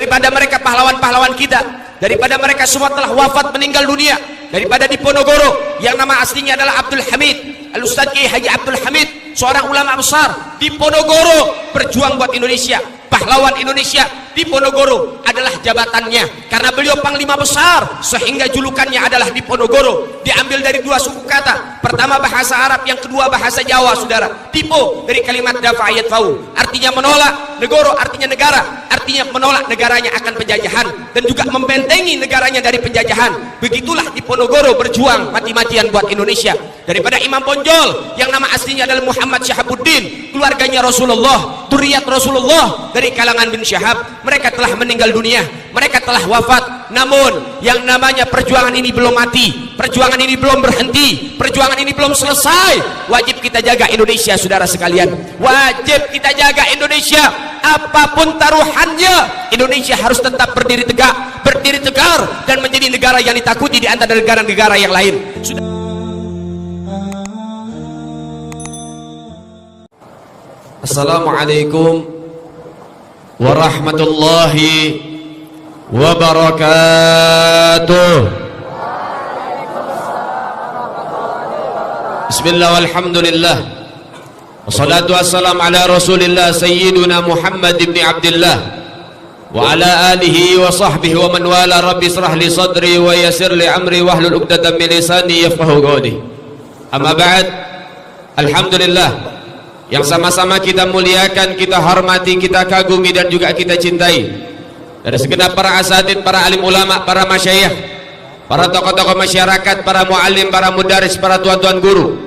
daripada mereka pahlawan-pahlawan kita, daripada mereka semua telah wafat meninggal dunia, daripada Diponegoro yang nama aslinya adalah Abdul Hamid, Al-Ustadz Kiai Haji Abdul Hamid, seorang ulama besar Diponegoro, berjuang buat Indonesia, pahlawan Indonesia. Diponegoro adalah jabatannya karena beliau panglima besar, sehingga julukannya adalah Diponegoro. Diambil dari dua suku kata, pertama bahasa Arab, yang kedua bahasa Jawa, saudara. Dipo dari kalimat dafa ayat fau, artinya menolak, negoro artinya negara, artinya menolak negaranya akan penjajahan dan juga membentengi negaranya dari penjajahan. Begitulah Diponegoro berjuang mati-matian buat Indonesia. Daripada Imam Bonjol yang nama aslinya adalah Muhammad Syahabuddin, keluarganya Rasulullah, dzurriyyat Rasulullah dari kalangan bin Syahab, mereka telah meninggal dunia, mereka telah wafat. Namun yang namanya perjuangan ini belum mati, perjuangan ini belum berhenti, perjuangan ini belum selesai. Wajib kita jaga Indonesia, saudara sekalian, wajib kita jaga Indonesia. Apapun taruhannya, Indonesia harus tetap berdiri tegak, berdiri tegar, dan menjadi negara yang ditakuti di antara negara-negara yang lain. Assalamualaikum warahmatullahi wabarakatuh. Bismillah walhamdulillah, wassalatu wassalamu ala rasulillah sayyiduna Muhammad ibn Abdillah wa ala alihi wa sahbihi wa man wala. Rabbi israh li sadri wa yassir li amri wahlul 'uqdatam min lisani yafqahu qawli. Amma ba'd. Alhamdulillah, yang sama-sama kita muliakan, kita hormati, kita kagumi, dan juga kita cintai, dari segenap para asatid, para alim ulama, para masyayikh, para tokoh-tokoh masyarakat, para muallim, para mudaris, para tuan-tuan guru,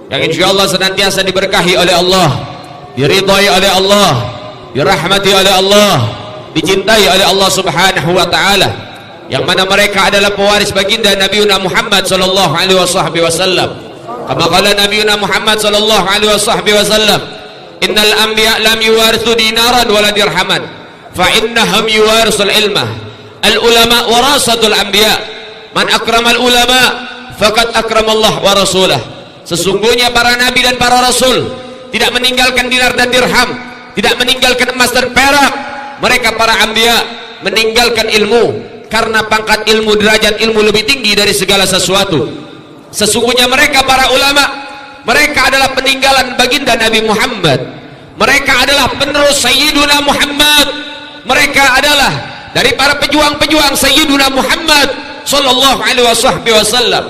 yang insyaallah senantiasa diberkahi oleh Allah, diridhai oleh Allah, dirahmati oleh Allah, dicintai oleh Allah subhanahu wa ta'ala, yang mana mereka adalah pewaris baginda Nabiuna Muhammad sallallahu alaihi wasallam. Kama qala Nabiuna Muhammad sallallahu alaihi wasallam, innal anbiya lam yuwarithu dinaran wala dirhaman, fa innahum yuwarisul ilma. Al ulama warasatul anbiya, man akramal ulama faqad akramallah wa rasulah. Sesungguhnya para nabi dan para rasul tidak meninggalkan dinar dan dirham, tidak meninggalkan emas dan perak. Mereka para anbiya meninggalkan ilmu, karena pangkat ilmu, derajat ilmu lebih tinggi dari segala sesuatu. Sesungguhnya mereka para ulama, mereka adalah peninggalan baginda Nabi Muhammad, mereka adalah penerus Sayyiduna Muhammad, mereka adalah dari para pejuang-pejuang Sayyiduna Muhammad sallallahu alaihi wasallam.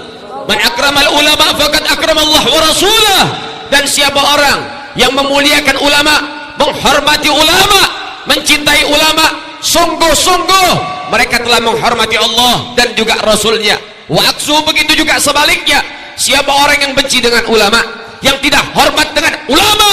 Man akramal ulama faqad akramallah wa rasulah. Dan siapa orang yang memuliakan ulama, menghormati ulama, mencintai ulama, sungguh-sungguh mereka telah menghormati Allah dan juga Rasulnya. Wa aksu, begitu juga sebaliknya. Siapa orang yang benci dengan ulama, yang tidak hormat dengan ulama,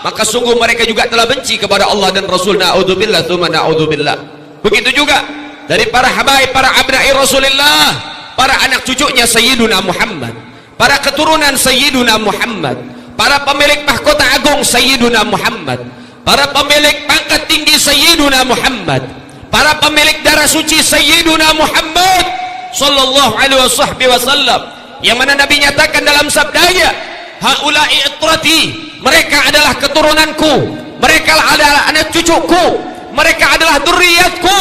maka sungguh mereka juga telah benci kepada Allah dan Rasul. Na'udzubillah tsumma na'udzubillah. Begitu juga dari para habaib, para abna'i Rasulullah, para anak cucunya Sayyiduna Muhammad, para keturunan Sayyiduna Muhammad, para pemilik mahkota agung Sayyiduna Muhammad, para pemilik pangkat tinggi Sayyiduna Muhammad, para pemilik darah suci Sayyiduna Muhammad sallallahu alaihi wasallam, yang mana Nabi nyatakan dalam sabdanya, haula'i itrati, mereka adalah keturunanku, mereka adalah anak cucuku, mereka adalah dzurriyyatku,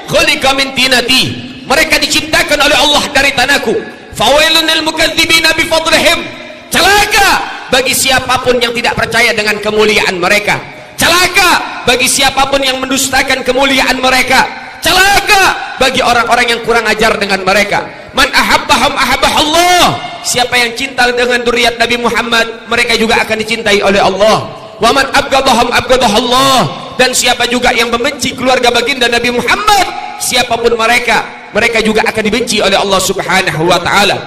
khuliqa min tinati, mereka diciptakan oleh Allah dari tanahku. Fawailun lil mukadzibina bi fadlihim, celaka bagi siapapun yang tidak percaya dengan kemuliaan mereka, celaka bagi siapapun yang mendustakan kemuliaan mereka, celaka bagi orang-orang yang kurang ajar dengan mereka. Man ahabbahum ahabbahallah, siapa yang cinta dengan dzurriyyat Nabi Muhammad, mereka juga akan dicintai oleh Allah. Wa man abghadahum abghadahallah, dan siapa juga yang membenci keluarga baginda Nabi Muhammad, siapapun mereka, mereka juga akan dibenci oleh Allah subhanahu wa ta'ala.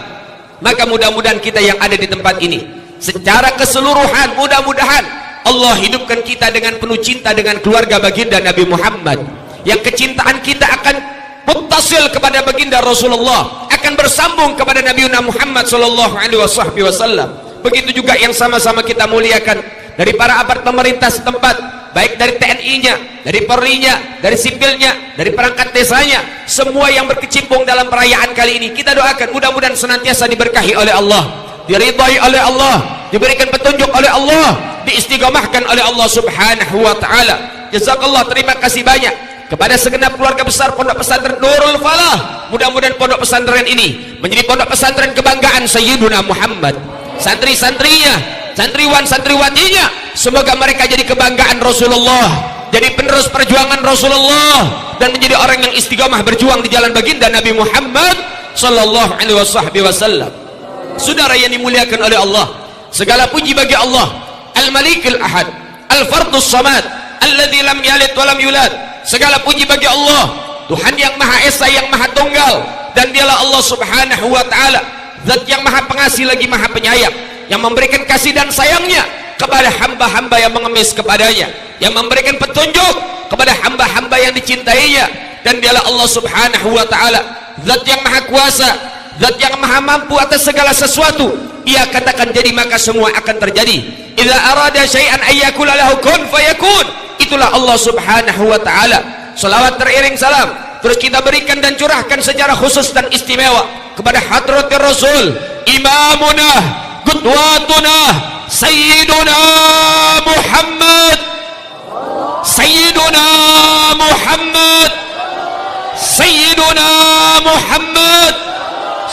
Maka mudah-mudahan kita yang ada di tempat ini secara keseluruhan, mudah-mudahan Allah hidupkan kita dengan penuh cinta dengan keluarga baginda Nabi Muhammad, yang kecintaan kita akan muttasil kepada baginda Rasulullah, akan bersambung kepada Nabiuna Muhammad sallallahu alaihi wasallam. Begitu juga yang sama-sama kita muliakan dari para aparat pemerintah setempat, baik dari TNI-nya, dari Polri-nya, dari sipilnya, dari perangkat desanya, semua yang berkecimpung dalam perayaan kali ini, kita doakan mudah-mudahan senantiasa diberkahi oleh Allah, diridhai oleh Allah, diberikan petunjuk oleh Allah, diistiqamahkan oleh Allah subhanahu wa ta'ala. Jazakallah, terima kasih banyak kepada segenap keluarga besar Pondok Pesantren Nurul Falah. Mudah-mudahan pondok pesantren ini menjadi pondok pesantren kebanggaan Sayyiduna Muhammad. Santri-santrinya, santriwan santriwatinya, semoga mereka jadi kebanggaan Rasulullah, jadi penerus perjuangan Rasulullah, dan menjadi orang yang istiqomah berjuang di jalan baginda Nabi Muhammad sallallahu alaihi wasallam. Saudara yang dimuliakan oleh Allah, segala puji bagi Allah, Al-Malikul Ahad, Al-Fardus Samad, alladzi lam yalid wa lam yulad. Segala puji bagi Allah, Tuhan yang Maha Esa, yang Maha Tunggal, dan dialah Allah Subhanahu wa taala, zat yang Maha Pengasih lagi Maha Penyayang, yang memberikan kasih dan sayangnya kepada hamba-hamba yang mengemis kepadanya, yang memberikan petunjuk kepada hamba-hamba yang dicintainya, dan dialah Allah Subhanahu wa taala, zat yang Maha Kuasa, zat yang Maha Mampu atas segala sesuatu. Ia katakan jadi maka semua akan terjadi. Idza arada syai'an ayyakula lahu kun fayakun. Itulah Allah Subhanahu wa taala. Salawat teriring salam terus kita berikan dan curahkan secara khusus dan istimewa kepada hadratir Rasul, imamuna, qudwatuna, sayyiduna Muhammad, sayyiduna Muhammad, sayyiduna Muhammad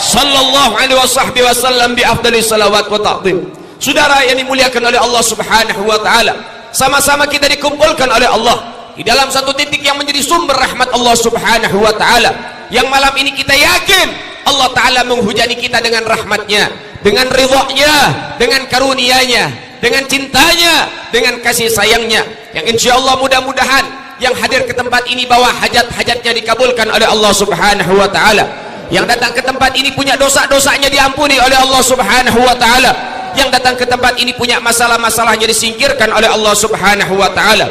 sallallahu alaihi wasallam bi afdali salawat wa ta'zim. Saudara yang dimuliakan oleh Allah Subhanahu wa taala, sama-sama kita dikumpulkan oleh Allah di dalam satu titik yang menjadi sumber rahmat Allah Subhanahu wa taala, yang malam ini kita yakin Allah taala menghujani kita dengan rahmatnya, dengan ridhonya, dengan karunia-Nya, dengan cintanya, dengan kasih sayangnya, yang insyaallah mudah-mudahan yang hadir ke tempat ini bawa hajat-hajatnya dikabulkan oleh Allah Subhanahu wa taala, yang datang ke tempat ini punya dosa-dosanya diampuni oleh Allah Subhanahu wa taala, yang datang ke tempat ini punya masalah-masalahnya disingkirkan oleh Allah Subhanahu wa taala.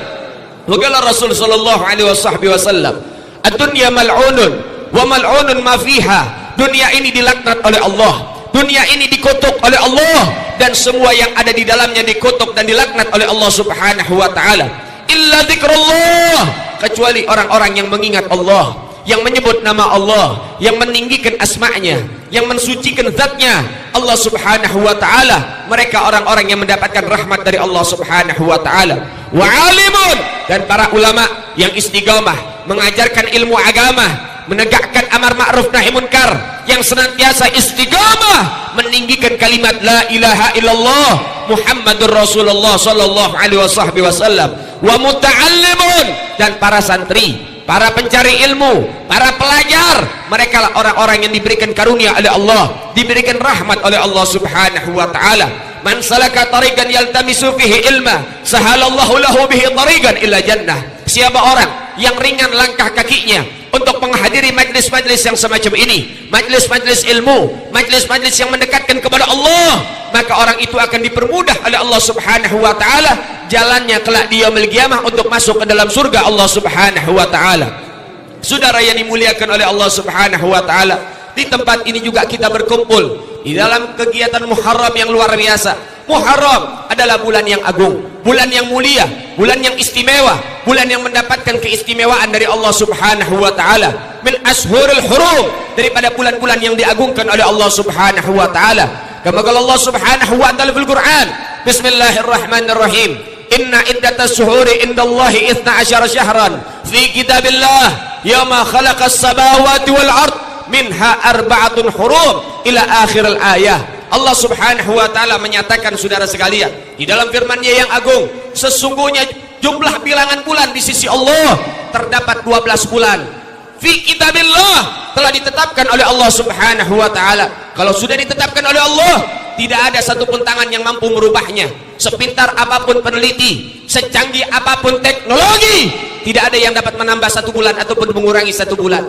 Waqala Rasul sallallahu alaihi wasallam, ad-dunya mal'unun wa mal'unun ma fiha. Dunia ini dilaknat oleh Allah, dunia ini dikutuk oleh Allah, dan semua yang ada di dalamnya dikutuk dan dilaknat oleh Allah Subhanahu wa taala. Illa dzikrullah, kecuali orang-orang yang mengingat Allah, yang menyebut nama Allah, yang meninggikan asma'nya, yang mensucikan zatnya Allah Subhanahu wa ta'ala. Mereka orang-orang yang mendapatkan rahmat dari Allah Subhanahu wa ta'ala. Wa alimun, dan para ulama yang istiqamah mengajarkan ilmu agama, menegakkan amar ma'ruf nahi munkar, yang senantiasa istiqamah meninggikan kalimat la ilaha illallah Muhammadur Rasulullah sallallahu alaihi wasallam. Wa muta'allimun, dan para santri, para pencari ilmu, para pelajar, mereka lah orang-orang yang diberikan karunia oleh Allah, diberikan rahmat oleh Allah Subhanahu wa taala. Man salaka tariqan yaltamisu fihi ilma, sahalallahu lahu bihi tariqan ila jannah. Siapa orang yang ringan langkah kakinya untuk menghadiri majlis-majlis yang semacam ini, majlis-majlis ilmu, majlis-majlis yang mendekatkan kepada Allah, maka orang itu akan dipermudah oleh Allah Subhanahu wa taala jalannya kelak di yaumil qiyamah untuk masuk ke dalam surga Allah Subhanahu wa taala. Saudara yang dimuliakan oleh Allah Subhanahu wa taala, di tempat ini juga kita berkumpul di dalam kegiatan Muharram yang luar biasa. Muharram adalah bulan yang agung, bulan yang mulia, bulan yang istimewa, bulan yang mendapatkan keistimewaan dari Allah Subhanahu wa taala. Min ashhurul hurum, daripada bulan-bulan yang diagungkan oleh Allah Subhanahu wa taala. Kama qala Allah Subhanahu wa taala fil Quran, bismillahirrahmanirrahim. Inna iddatas syuhuri indallahi 12 syahran fi kitabillah yawma khalaqas samawati wal ard minha arba'atun hurum ila akhiril ayah. Allah Subhanahu wa taala menyatakan, saudara sekalian, di dalam firman-Nya yang agung, sesungguhnya jumlah bilangan bulan di sisi Allah terdapat 12 bulan. Fi kitabillah, telah ditetapkan oleh Allah Subhanahu wa taala. Kalau sudah ditetapkan oleh Allah, tidak ada satupun tangan yang mampu merubahnya. Sepintar apapun peneliti, secanggih apapun teknologi, tidak ada yang dapat menambah 1 bulan ataupun mengurangi 1 bulan.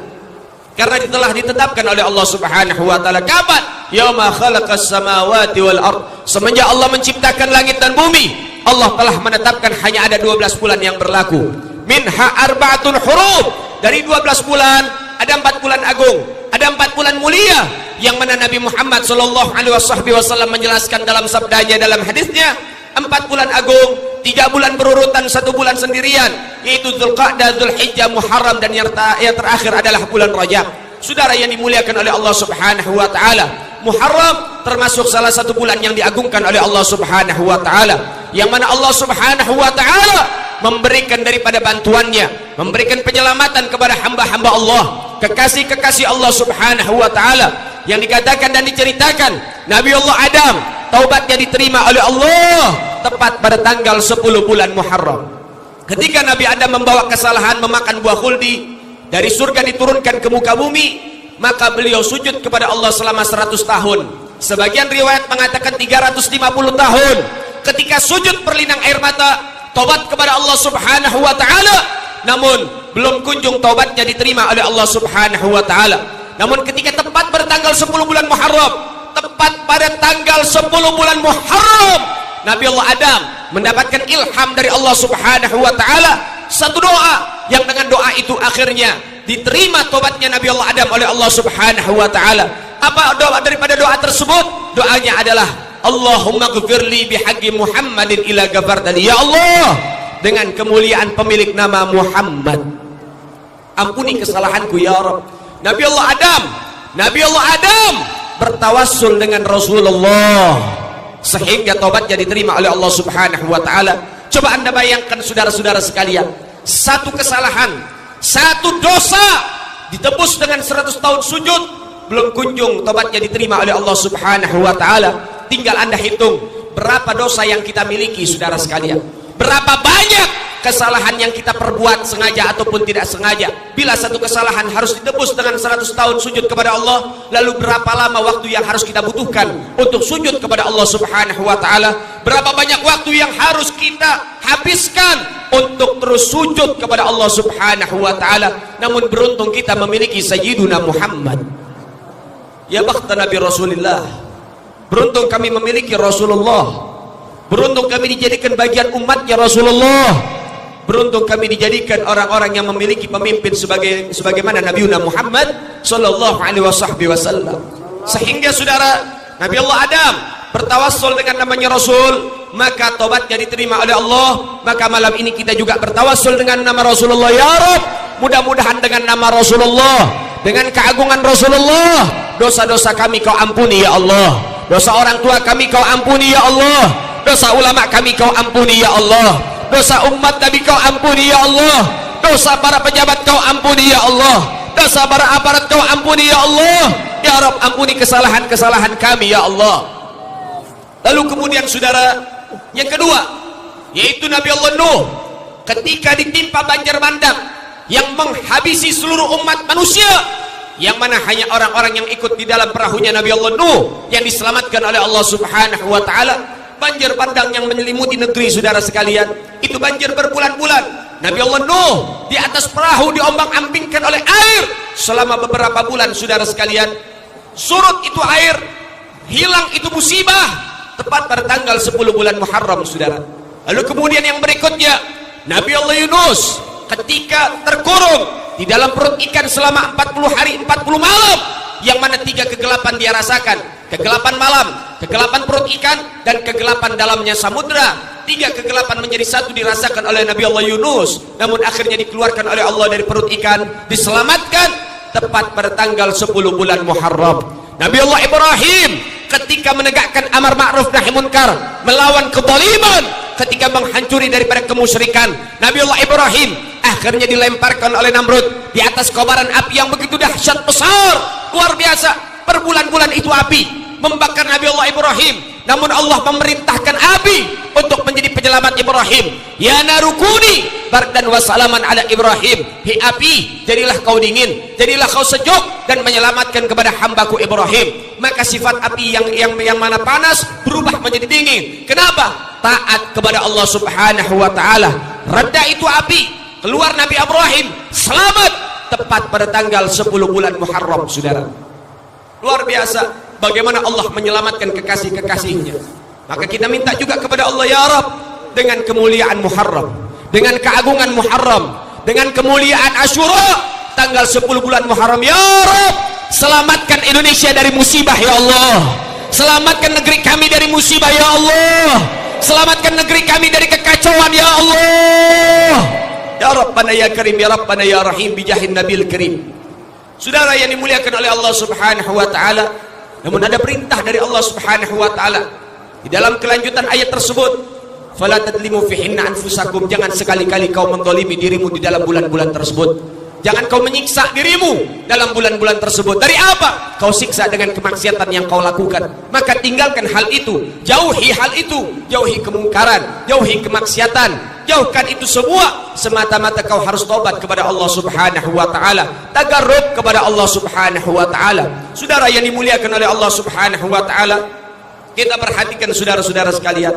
Karena telah ditetapkan oleh Allah Subhanahu wa taala. Kapan? Yauma khalaqas samawati wal ard. Semenjak Allah menciptakan langit dan bumi, Allah telah menetapkan hanya ada 12 bulan yang berlaku. Minha arba'atun hurum. Dari 12 bulan ada 4 bulan agung, ada 4 bulan mulia, yang mana Nabi Muhammad sallallahu alaihi wasallam menjelaskan dalam sabdanya, dalam hadisnya, 4 bulan agung, 3 bulan berurutan, 1 bulan sendirian, yaitu Dzulqa'dah, Dzulhijjah, Muharram, dan yang terakhir adalah bulan Rajab. Saudara yang dimuliakan oleh Allah Subhanahu wa taala, Muharram termasuk salah satu bulan yang diagungkan oleh Allah Subhanahu wa taala, yang mana Allah Subhanahu wa taala memberikan daripada bantuannya, memberikan penyelamatan kepada hamba-hamba Allah, kekasih-kekasih Allah subhanahu wa ta'ala, yang dikatakan dan diceritakan Nabi Allah Adam taubatnya diterima oleh Allah tepat pada tanggal 10 bulan Muharram. Ketika Nabi Adam membawa kesalahan memakan buah khuldi, dari surga diturunkan ke muka bumi, maka beliau sujud kepada Allah selama 100 tahun. Sebagian riwayat mengatakan 350 tahun. Ketika sujud berlinang air mata, taubat kepada Allah subhanahu wa ta'ala, namun belum kunjung taubatnya diterima oleh Allah subhanahu wa ta'ala. Namun ketika tepat pada tanggal 10 bulan Muharram, tepat pada tanggal 10 bulan Muharram, Nabi Allah Adam mendapatkan ilham dari Allah subhanahu wa ta'ala, satu doa yang dengan doa itu akhirnya diterima tobatnya Nabi Allah Adam oleh Allah subhanahu wa ta'ala. Apa doa daripada doa tersebut? Doanya adalah Allahumma ghfirli bihaqqi Muhammadin ila ghafartali. Ya Allah, dengan kemuliaan pemilik nama Muhammad, ampuni kesalahanku ya Rabb. Nabi Allah Adam bertawassul dengan Rasulullah sehingga tobatnya diterima oleh Allah subhanahu wa ta'ala. Coba anda bayangkan saudara-saudara sekalian, satu kesalahan, satu dosa ditebus dengan 100 tahun sujud, belum kunjung tobatnya diterima oleh Allah subhanahu wa ta'ala. Tinggal anda hitung berapa dosa yang kita miliki saudara sekalian, berapa banyak kesalahan yang kita perbuat sengaja ataupun tidak sengaja. Bila satu kesalahan harus ditebus dengan 100 tahun sujud kepada Allah, lalu berapa lama waktu yang harus kita butuhkan untuk sujud kepada Allah subhanahu wa ta'ala? Berapa banyak waktu yang harus kita habiskan untuk terus sujud kepada Allah subhanahu wa ta'ala? Namun beruntung kita memiliki Sayyiduna Muhammad, ya bakhta Nabi Rasulullah. Beruntung kami memiliki Rasulullah, beruntung kami dijadikan bagian umatnya Rasulullah, beruntung kami dijadikan orang-orang yang memiliki pemimpin sebagaimana Nabi Muhammad sallallahu alaihi wasallam. Sehingga saudara, Nabi Allah Adam bertawassul dengan namanya Rasul, maka tobatnya diterima oleh Allah. Maka malam ini kita juga bertawassul dengan nama Rasulullah. Ya Rabb, mudah-mudahan dengan nama Rasulullah, dengan keagungan Rasulullah, dosa-dosa kami kau ampuni ya Allah, dosa orang tua kami kau ampuni ya Allah, dosa ulama kami kau ampuni ya Allah, dosa umat Nabi kau ampuni ya Allah, dosa para pejabat kau ampuni ya Allah, dosa para aparat kau ampuni ya Allah. Ya Rabb, ampuni kesalahan-kesalahan kami ya Allah. Lalu kemudian saudara, yang kedua yaitu Nabi Allah Nuh, ketika ditimpa banjir bandang yang menghabisi seluruh umat manusia, yang mana hanya orang-orang yang ikut di dalam perahunya Nabi Allah Nuh yang diselamatkan oleh Allah subhanahu wa ta'ala. Banjir bandang yang menyelimuti negeri saudara sekalian, itu banjir berbulan-bulan. Nabi Allah Nuh di atas perahu diombang-ambingkan oleh air selama beberapa bulan saudara sekalian. Surut itu air, hilang itu musibah tepat pada tanggal 10 bulan Muharram saudara. Lalu kemudian yang berikutnya, Nabi Allah Yunus ketika terkurung di dalam perut ikan selama 40 hari 40 malam, yang mana 3 kegelapan dia rasakan: kegelapan malam, kegelapan perut ikan, dan kegelapan dalamnya samudra. 3 kegelapan menjadi satu dirasakan oleh Nabi Allah Yunus, namun akhirnya dikeluarkan oleh Allah dari perut ikan, diselamatkan tepat pada tanggal 10 bulan Muharram. Nabi Allah Ibrahim ketika menegakkan amar ma'ruf nahi munkar, melawan kezaliman, ketika menghancuri daripada kemusyrikan, Nabi Allah Ibrahim akhirnya dilemparkan oleh Namrud di atas kobaran api yang begitu dahsyat besar, luar biasa. Berbulan-bulan itu api membakar Nabi Allah Ibrahim, namun Allah memerintahkan api untuk menjadi penyelamat Ibrahim. Ya narukuni bardan wa salaman ala Ibrahim, hi api, jadilah kau dingin, jadilah kau sejuk dan menyelamatkan kepada hambaku Ibrahim. Maka sifat api yang mana panas berubah menjadi dingin. Kenapa? Taat kepada Allah subhanahu wa ta'ala. Reda itu api, keluar Nabi Ibrahim selamat tepat pada tanggal 10 bulan Muharram saudara. Luar biasa bagaimana Allah menyelamatkan kekasih-kekasihnya. Maka kita minta juga kepada Allah, ya Rabb, dengan kemuliaan Muharram, dengan keagungan Muharram, dengan kemuliaan Asyura tanggal 10 bulan Muharram, ya Rabb, selamatkan Indonesia dari musibah ya Allah, selamatkan negeri kami dari musibah ya Allah, selamatkan negeri kami dari kekacauan ya Allah. Ya Rabbana ya Karim, ya Rabbana ya Rahim, bijahin Nabil Karim. Saudara yang dimuliakan oleh Allah subhanahu wa ta'ala, namun ada perintah dari Allah subhanahu wa ta'ala di dalam kelanjutan ayat tersebut. fala tadlimu fihinna anfusakum, jangan sekali-kali kau mendolimi dirimu di dalam bulan-bulan tersebut. Jangan kau menyiksa dirimu dalam bulan-bulan tersebut. Dari apa? Kau siksa dengan kemaksiatan yang kau lakukan. Maka tinggalkan hal itu, jauhi hal itu, jauhi kemungkaran, jauhi kemaksiatan, jauhkan itu semua. Semata-mata kau harus taubat kepada Allah Subhanahu wa taala, tagarrub kepada Allah Subhanahu wa taala. Saudara yang dimuliakan oleh Allah Subhanahu wa taala, kita perhatikan saudara-saudara sekalian,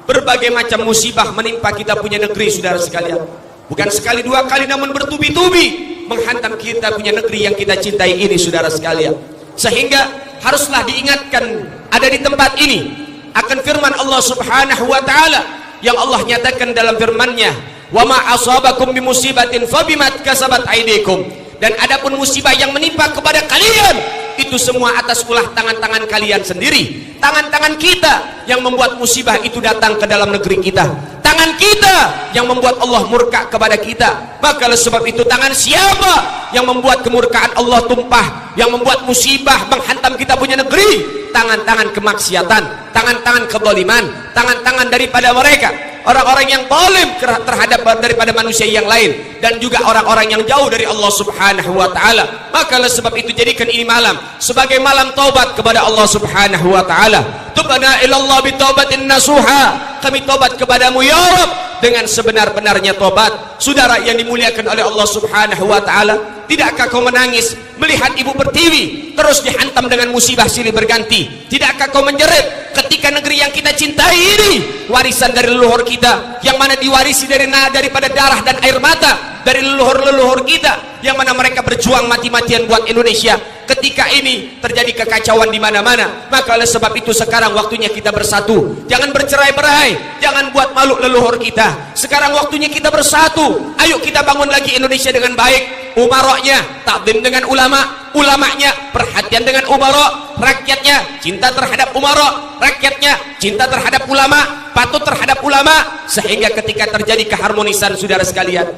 berbagai macam musibah menimpa kita punya negeri, saudara sekalian. Bukan sekali dua kali, namun bertubi-tubi menghantam kita punya negeri yang kita cintai ini, saudara sekalian. Sehingga haruslah diingatkan ada di tempat ini akan firman Allah Subhanahu wa taala yang Allah nyatakan dalam firman-Nya, "Wa ma asabakum bimusibatin fabimat kasabat aydikum." Dan adapun musibah yang menimpa kepada kalian, itu semua atas ulah tangan-tangan kalian sendiri. Tangan-tangan kita yang membuat musibah itu datang ke dalam negeri kita. Tangan kita yang membuat Allah murka kepada kita. Maka oleh sebab itu, tangan siapa yang membuat kemurkaan Allah tumpah, yang membuat musibah menghantam kita punya negeri? Tangan-tangan kemaksiatan, tangan-tangan kezaliman, tangan-tangan daripada mereka orang-orang yang zalim terhadap daripada manusia yang lain, dan juga orang-orang yang jauh dari Allah Subhanahu wa taala. Maka oleh sebab itu, jadikan ini malam sebagai malam taubat kepada Allah Subhanahu wa taala. Tubna ilallah bitaubatin nasuha, kami taubat kepadamu ya Rabb dengan sebenar-benarnya taubat. Saudara yang dimuliakan oleh Allah Subhanahu wa taala, tidakkah kau menangis melihat ibu pertiwi terus dihantam dengan musibah silih berganti? Tidakkah kau menjerit ketika negeri yang kita cintai ini, warisan dari leluhur kita, yang mana diwarisi daripada darah dan air mata dari leluhur-leluhur kita, yang mana mereka berjuang mati-matian buat Indonesia? Ketika ini terjadi kekacauan di mana-mana, maka oleh sebab itu sekarang waktunya kita bersatu. Jangan bercerai-berai, jangan buat malu leluhur kita. Sekarang waktunya kita bersatu. Ayo kita bangun lagi Indonesia dengan baik. Umaroknya takdim dengan ulama, ulamanya perhatian dengan umarok, rakyatnya cinta terhadap umarok, rakyatnya cinta terhadap ulama, patuh terhadap ulama. Sehingga ketika terjadi keharmonisan, saudara sekalian,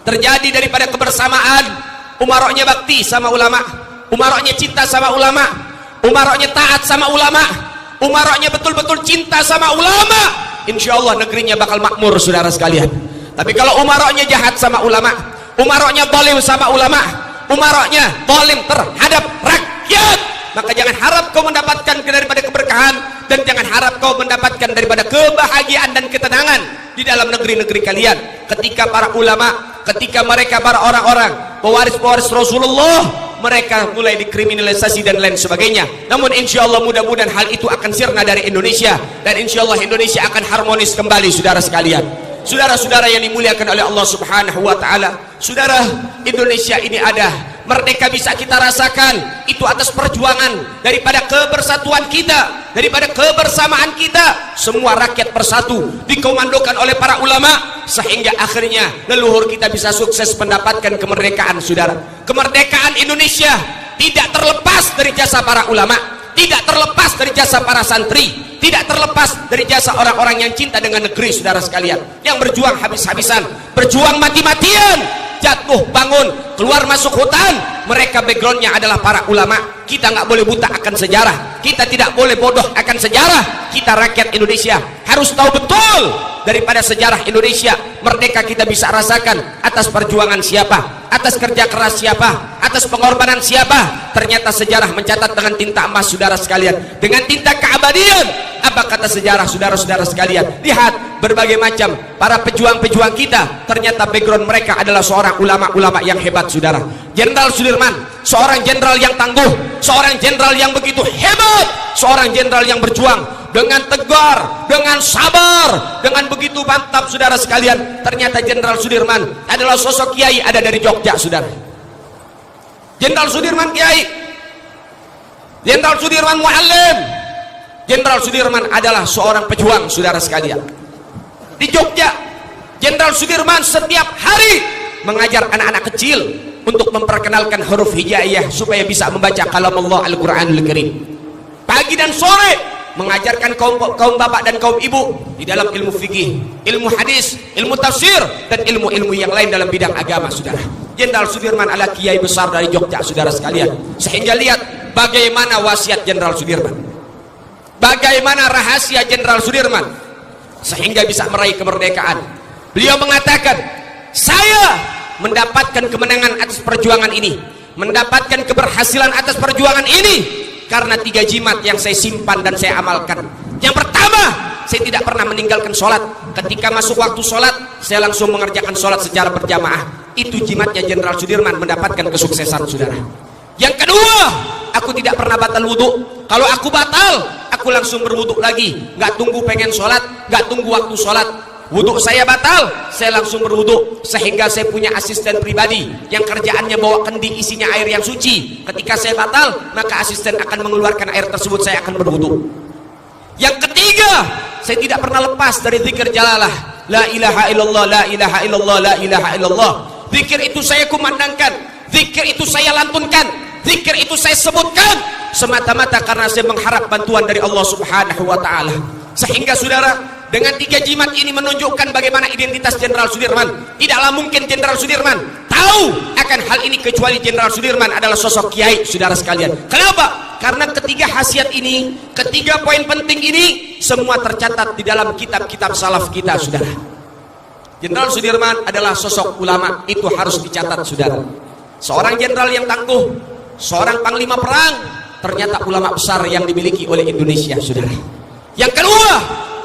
terjadi daripada kebersamaan, umaroknya bakti sama ulama, umaroknya cinta sama ulama, umaroknya taat sama ulama, umaroknya betul-betul cinta sama ulama, insya Allah negerinya bakal makmur, saudara sekalian. Tapi kalau umaroknya jahat sama ulama, umaroknya zalim sama ulama, umaroknya zalim terhadap rakyat, maka jangan harap kau mendapatkan daripada keberkahan, dan jangan harap kau mendapatkan daripada kebahagiaan dan ketenangan di dalam negeri-negeri kalian. Ketika para ulama, ketika mereka para orang-orang pewaris-pewaris Rasulullah, mereka mulai dikriminalisasi dan lain sebagainya. Namun insya Allah mudah-mudahan hal itu akan sirna dari Indonesia, dan insya Allah Indonesia akan harmonis kembali, saudara sekalian. Saudara-saudara yang dimuliakan oleh Allah Subhanahu wa taala, saudara, Indonesia ini ada, merdeka bisa kita rasakan itu atas perjuangan daripada kebersatuan kita, daripada kebersamaan kita. Semua rakyat bersatu, dikomandokan oleh para ulama, sehingga akhirnya leluhur kita bisa sukses mendapatkan kemerdekaan, saudara. Kemerdekaan Indonesia tidak terlepas dari jasa para ulama, tidak terlepas dari jasa para santri, tidak terlepas dari jasa orang-orang yang cinta dengan negeri, saudara sekalian, yang berjuang habis-habisan, berjuang mati-matian, jatuh bangun, keluar masuk hutan. Mereka backgroundnya adalah para ulama. Kita nggak boleh buta akan sejarah, kita tidak boleh bodoh akan sejarah. Kita rakyat Indonesia harus tahu betul daripada sejarah Indonesia. Merdeka kita bisa rasakan atas perjuangan siapa, atas kerja keras siapa, atas pengorbanan siapa. Ternyata sejarah mencatat dengan tinta emas, saudara sekalian, dengan tinta keabadian. Apa kata sejarah, saudara-saudara sekalian? Lihat berbagai macam para pejuang-pejuang kita, ternyata background mereka adalah seorang ulama-ulama yang hebat, saudara. Jenderal Sudirman, seorang jenderal yang tangguh, seorang jenderal yang begitu hebat, seorang jenderal yang berjuang dengan tegar, dengan sabar, dengan begitu mantap, saudara sekalian. Ternyata Jenderal Sudirman adalah sosok kiai, ada dari Jogja, saudara. Jenderal Sudirman kiai, Jenderal Sudirman muallim, Jenderal Sudirman adalah seorang pejuang, saudara sekalian. Di Jogja, Jenderal Sudirman setiap hari mengajar anak-anak kecil untuk memperkenalkan huruf hijaiyah supaya bisa membaca kalam Allah Al-Quranul Karim. Pagi dan sore mengajarkan kaum bapak dan kaum ibu di dalam ilmu fikih, ilmu hadis, ilmu tafsir, dan ilmu-ilmu yang lain dalam bidang agama, saudara. Jenderal Sudirman adalah kiai besar dari Jogja, saudara sekalian. Sehingga lihat bagaimana wasiat Jenderal Sudirman, bagaimana rahasia Jenderal Sudirman. sehingga bisa meraih kemerdekaan. Beliau mengatakan, saya mendapatkan kemenangan atas perjuangan ini, mendapatkan keberhasilan atas perjuangan ini karena 3 jimat yang saya simpan dan saya amalkan. Yang pertama, saya tidak pernah meninggalkan sholat. Ketika masuk waktu sholat, saya langsung mengerjakan sholat secara berjamaah. Itu jimatnya Jenderal Sudirman mendapatkan kesuksesan, saudara. Yang kedua, aku tidak pernah batal wudhu. Kalau aku batal, aku langsung berwudhu lagi. Nggak tunggu pengen sholat, nggak tunggu waktu sholat. Wudhu saya batal, saya langsung berwudhu. Sehingga saya punya asisten pribadi yang kerjaannya bawa kendi isinya air yang suci. Ketika saya batal, maka asisten akan mengeluarkan air tersebut, saya akan berwudhu. Yang ketiga, saya tidak pernah lepas dari zikir jalalah. La ilaha illallah, la ilaha illallah, la ilaha illallah. Zikir itu saya kumandangkan, zikir itu saya lantunkan, zikir itu saya sebutkan semata-mata karena saya mengharap bantuan dari Allah Subhanahu wa taala. Sehingga saudara, dengan 3 jimat ini menunjukkan bagaimana identitas Jenderal Sudirman. Tidaklah mungkin Jenderal Sudirman tahu akan hal ini kecuali Jenderal Sudirman adalah sosok kiai, saudara sekalian. Kenapa? Karena ketiga khasiat ini, ketiga poin penting ini semua tercatat di dalam kitab-kitab salaf kita, saudara. Jenderal Sudirman adalah sosok ulama, itu harus dicatat, saudara. Seorang jenderal yang tangguh, seorang panglima perang, ternyata ulama besar yang dimiliki oleh Indonesia, saudara. Yang kedua,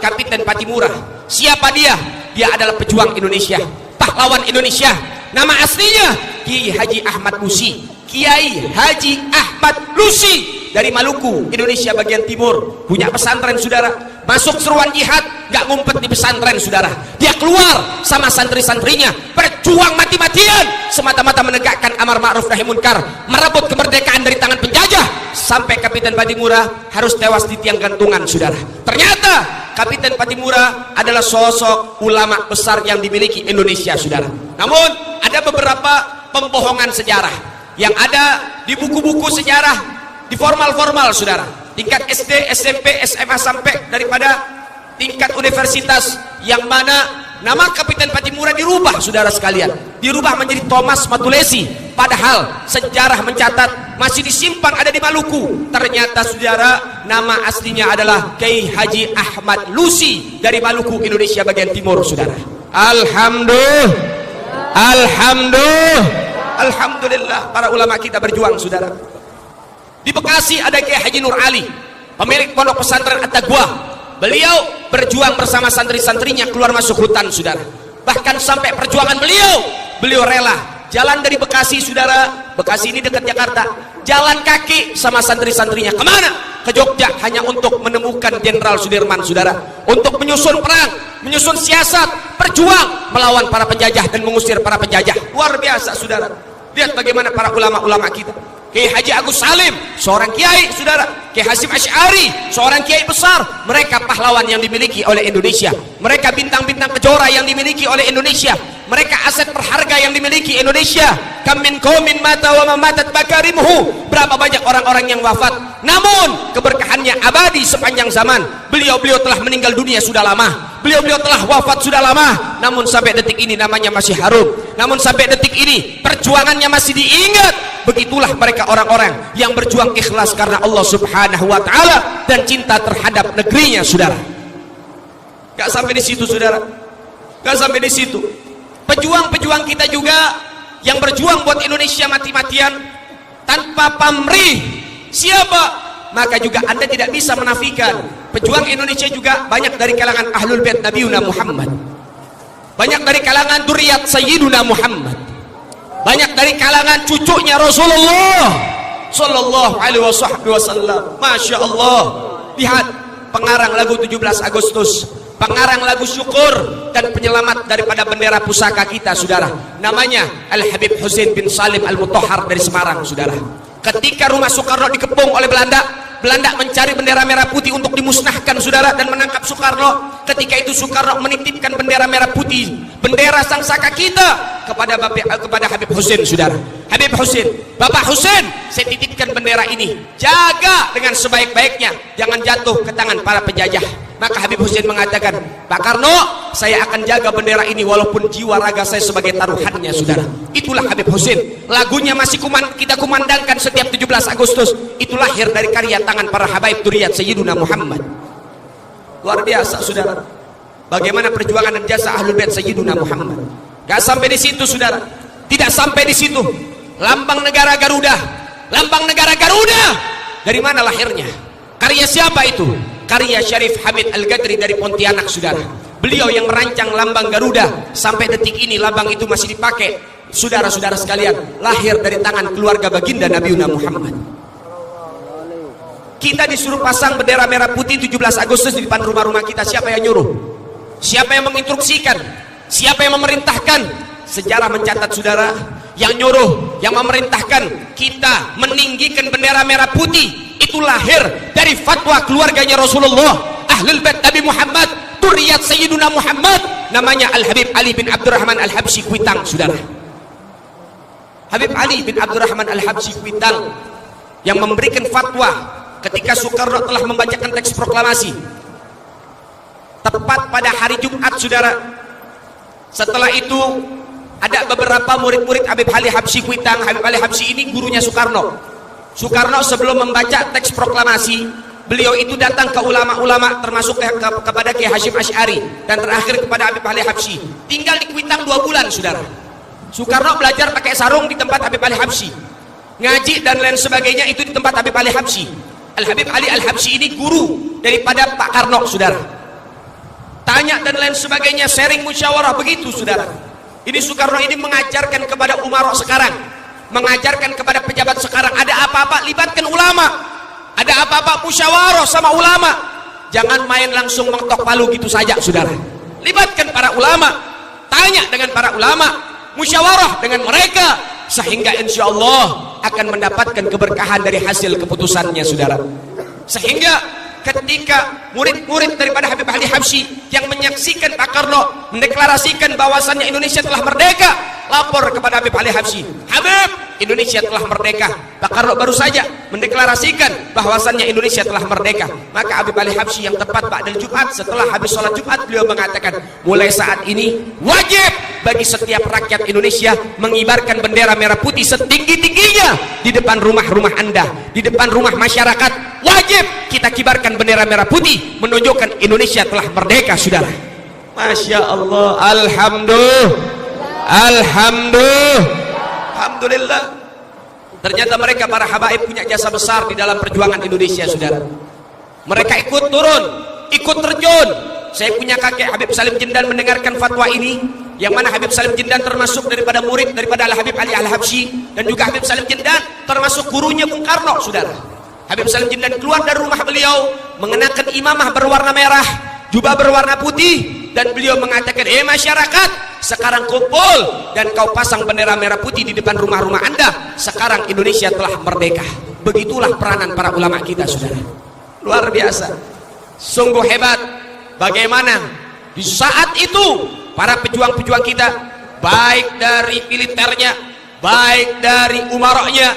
Kapiten Patimura. Siapa dia? Dia adalah pejuang Indonesia, pahlawan Indonesia. Nama aslinya Kiai Haji Ahmad Lusi. Kiai Haji Ahmad Lusi dari Maluku, Indonesia bagian timur. Punya pesantren, saudara. Masuk seruan jihad, gak ngumpet di pesantren, saudara. Dia keluar sama santri-santrinya, berjuang mati-matian semata-mata menegakkan amar ma'ruf nahi munkar, merebut kemerdekaan dari tangan penjajah, sampai Kapiten Patimura harus tewas di tiang gantungan, saudara. Ternyata Kapiten Patimura adalah sosok ulama besar yang dimiliki Indonesia, saudara. Namun ada beberapa pembohongan sejarah yang ada di buku-buku sejarah, di formal-formal, saudara. Tingkat SD, SMP, SMA, sampai daripada tingkat universitas, yang mana nama Kapiten Patimura dirubah, saudara sekalian. Dirubah menjadi Thomas Matulesi. Padahal sejarah mencatat masih disimpan ada di Maluku. Ternyata, saudara, nama aslinya adalah Kiai Haji Ahmad Lusi dari Maluku, Indonesia bagian timur, saudara. Alhamdulillah, para ulama kita berjuang, saudara. Di Bekasi ada Kiai Haji Nur Ali, pemilik pondok pesantren At-Taqwa. Beliau berjuang bersama santri-santrinya keluar masuk hutan, saudara. Bahkan sampai perjuangan beliau rela jalan dari Bekasi, saudara. Bekasi ini dekat Jakarta. Jalan kaki sama santri-santrinya. Kemana? Ke Jogja, hanya untuk menemukan Jenderal Sudirman, saudara. Untuk menyusun perang, menyusun siasat, berjuang melawan para penjajah dan mengusir para penjajah. Luar biasa, saudara. Lihat bagaimana para ulama-ulama kita. Kiai Haji Agus Salim, seorang kiai, saudara. Kiai Hasim Asy'ari, seorang kiai besar. Mereka pahlawan yang dimiliki oleh Indonesia. Mereka bintang-bintang kejora yang dimiliki oleh Indonesia. Mereka aset berharga yang dimiliki Indonesia. Kam min qaumin mata wa ma matat bakarimuhu. Berapa banyak orang-orang yang wafat, namun keberkahannya abadi sepanjang zaman. Beliau-beliau telah meninggal dunia sudah lama. Beliau-beliau telah wafat sudah lama, namun sampai detik ini namanya masih harum. Namun sampai detik ini perjuangannya masih diingat. Begitulah mereka orang-orang yang berjuang ikhlas karena Allah Subhanahu wa taala dan cinta terhadap negerinya, saudara. Gak sampai di situ, saudara. Gak sampai di situ. Pejuang-pejuang kita juga yang berjuang buat Indonesia mati-matian tanpa pamrih. Siapa? Maka juga Anda tidak bisa menafikan pejuang Indonesia juga banyak dari kalangan Ahlul Bait Nabiuna Muhammad. Banyak dari kalangan Duriyat Sayyiduna Muhammad. Banyak dari kalangan cucunya Rasulullah sallallahu alaihi wasallam. Masya Allah. Lihat pengarang lagu 17 Agustus, pengarang lagu syukur dan penyelamat daripada bendera pusaka kita, saudara. Namanya Al-Habib Husain bin Salim Al-Mutahhar dari Semarang, saudara. Ketika rumah Soekarno dikepung oleh Belanda, Belanda mencari bendera merah putih untuk dimusnahkan, saudara, dan menangkap Soekarno. Ketika itu Soekarno menitipkan bendera merah putih, bendera sang saka kita, kepada Habib Husain, saudara. Habib Husain, Bapak Husain, saya titipkan bendera ini, jaga dengan sebaik-baiknya, jangan jatuh ke tangan para penjajah. Maka Habib Husain mengatakan, Pak Karno, saya akan jaga bendera ini walaupun jiwa raga saya sebagai taruhannya, saudara. Itulah Habib Husain. Lagunya masih kita kumandangkan setiap 17 Agustus. Itu lahir dari karya tangan para habaib Duriyat Sayyiduna Muhammad. Luar biasa, saudara. bagaimana perjuangan dan jasa Ahlul Bait Sayyiduna Muhammad. Gak sampai di situ saudara, tidak sampai di situ. Lambang negara Garuda, lambang negara Garuda, dari mana lahirnya? Karya siapa itu? Karya Syarif Hamid Al-Gadri dari Pontianak saudara. Beliau yang merancang lambang Garuda, sampai detik ini lambang itu masih dipakai. Saudara-saudara sekalian, lahir dari tangan keluarga baginda Nabi Muhammad. Kita disuruh pasang bendera merah putih 17 Agustus di depan rumah-rumah kita. Siapa yang nyuruh? Siapa yang menginstruksikan? Siapa yang memerintahkan? Sejarah mencatat saudara, yang nyuruh, yang memerintahkan kita meninggikan bendera merah putih itu lahir dari fatwa keluarganya Rasulullah, Ahlul Bait Nabi Muhammad, Duriyat Sayyiduna Muhammad, namanya Al-Habib Ali bin Abdurrahman Al-Habsyi Kuitang saudara. Habib Ali bin Abdurrahman Al-Habsyi Kuitang yang memberikan fatwa ketika Soekarno telah membacakan teks proklamasi tepat pada hari Jumat saudara. Setelah itu ada beberapa murid-murid Habib Ali Habsyi Kuitang. Habib Ali Habsyi ini gurunya Soekarno. Soekarno sebelum membaca teks proklamasi, beliau itu datang ke ulama-ulama termasuk kepada Kiai Hasyim Asy'ari dan terakhir kepada Habib Ali Habsyi. Tinggal di Kuitang 2 bulan saudara. Soekarno belajar pakai sarung di tempat Habib Ali Habsyi, ngaji dan lain sebagainya itu di tempat Habib Ali Habsyi. Al-Habib Ali Al-Habsyi ini guru daripada Pak Karno saudara. Tanya dan lain sebagainya, sharing musyawarah begitu saudara. Ini Soekarno ini mengajarkan kepada umarok sekarang, mengajarkan kepada pejabat sekarang, ada apa-apa libatkan ulama, ada apa-apa musyawarah sama ulama, jangan main langsung mengetok palu gitu saja saudara. Libatkan para ulama, tanya dengan para ulama, musyawarah dengan mereka, sehingga insya Allah akan mendapatkan keberkahan dari hasil keputusannya saudara. Sehingga ketika murid-murid daripada Habib Ali Habsyi yang menyaksikan Pak Karno mendeklarasikan bahwasannya Indonesia telah merdeka, lapor kepada Habib Ali Habsyi, Habib, Indonesia telah merdeka. Pak Karno baru saja mendeklarasikan bahwasannya Indonesia telah merdeka. Maka Habib Ali Habsyi yang tepat ba'dal Jumat, setelah habis sholat Jumat, beliau mengatakan, mulai saat ini wajib bagi setiap rakyat Indonesia mengibarkan bendera merah putih setinggi-tingginya di depan rumah-rumah Anda, di depan rumah masyarakat. Wajib kita kibarkan bendera merah putih menunjukkan Indonesia telah merdeka saudara. Masya Allah, alhamdulillah. Ternyata mereka para habaib punya jasa besar di dalam perjuangan Indonesia saudara. Mereka ikut turun, ikut terjun. Saya punya kakek Habib Salim Jindan mendengarkan fatwa ini, yang mana Habib Salim Jindan termasuk daripada murid daripada Al-Habib Ali Al-Habsyi, dan juga Habib Salim Jindan termasuk gurunya Bung Karno saudara. Habib Salim Jindan keluar dari rumah beliau mengenakan imamah berwarna merah, jubah berwarna putih, dan beliau mengatakan, masyarakat, sekarang kumpul dan kau pasang bendera merah putih di depan rumah-rumah Anda. Sekarang Indonesia telah merdeka. Begitulah peranan para ulama kita saudara. Luar biasa, sungguh hebat. Bagaimana di saat itu para pejuang-pejuang kita, baik dari militernya, baik dari umaroknya,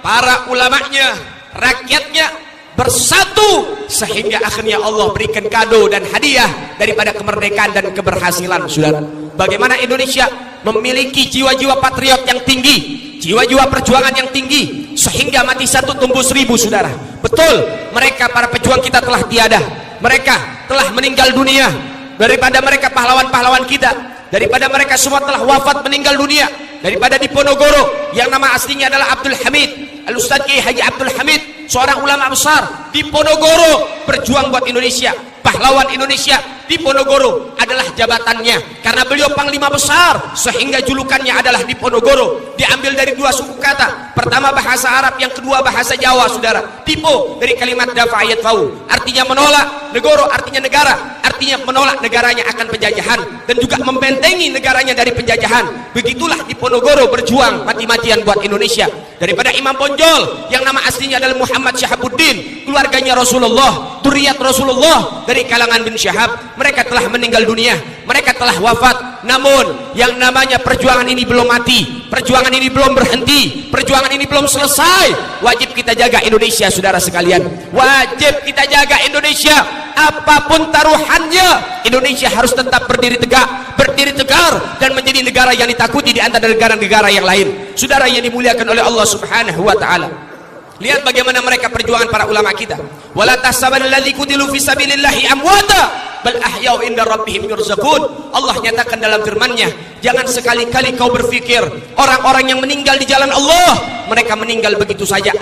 para ulamanya, rakyatnya bersatu, sehingga akhirnya Allah berikan kado dan hadiah daripada kemerdekaan dan keberhasilan saudara. Bagaimana Indonesia memiliki jiwa-jiwa patriot yang tinggi, jiwa-jiwa perjuangan yang tinggi, sehingga mati 1 tumbuh 1000 saudara. Betul, mereka para pejuang kita telah tiada, mereka telah meninggal dunia. Daripada mereka pahlawan-pahlawan kita, daripada mereka semua telah wafat meninggal dunia. Daripada di Ponorogo yang nama aslinya adalah Abdul Hamid, Al-Ustadz Kiai Haji Abdul Hamid, seorang ulama besar di Ponorogo, berjuang buat Indonesia, pahlawan Indonesia. Di Ponorogo adalah jabatannya, karena beliau panglima besar, sehingga julukannya adalah di Ponorogo. Diambil dari 2 suku kata, pertama bahasa Arab, yang kedua bahasa Jawa saudara. Tipo dari kalimat dafa'ayat fau, artinya menolak, negoro artinya negara, artinya menolak negaranya akan penjajahan dan juga membentengi negaranya dari penjajahan. Begitulah di Ponorogo berjuang mati-matian buat Indonesia. Daripada Imam Bonjol yang nama aslinya adalah Muhammad Syahabuddin, keluarganya Rasulullah, duriyat Rasulullah dari kalangan bin Syahab, mereka telah meninggal dunia, mereka telah wafat. Namun yang namanya perjuangan ini belum mati, perjuangan ini belum berhenti, perjuangan ini belum selesai. Wajib kita jaga Indonesia saudara sekalian, wajib kita jaga Indonesia. Apapun taruhannya, Indonesia harus tetap berdiri tegak, berdiri tegar, dan menjadi negara yang ditakuti di antara negara-negara yang lain. Saudara yang dimuliakan oleh Allah Subhanahu wa taala, lihat bagaimana mereka perjuangan para ulama kita. Wala tahsabanna alladziina qutilu fi sabilillahi amwata, bal ahya'u inda rabbihim yurzaqun. Allah nyatakan dalam firman-Nya, jangan sekali-kali kau berpikir orang-orang yang meninggal di jalan Allah mereka meninggal begitu saja.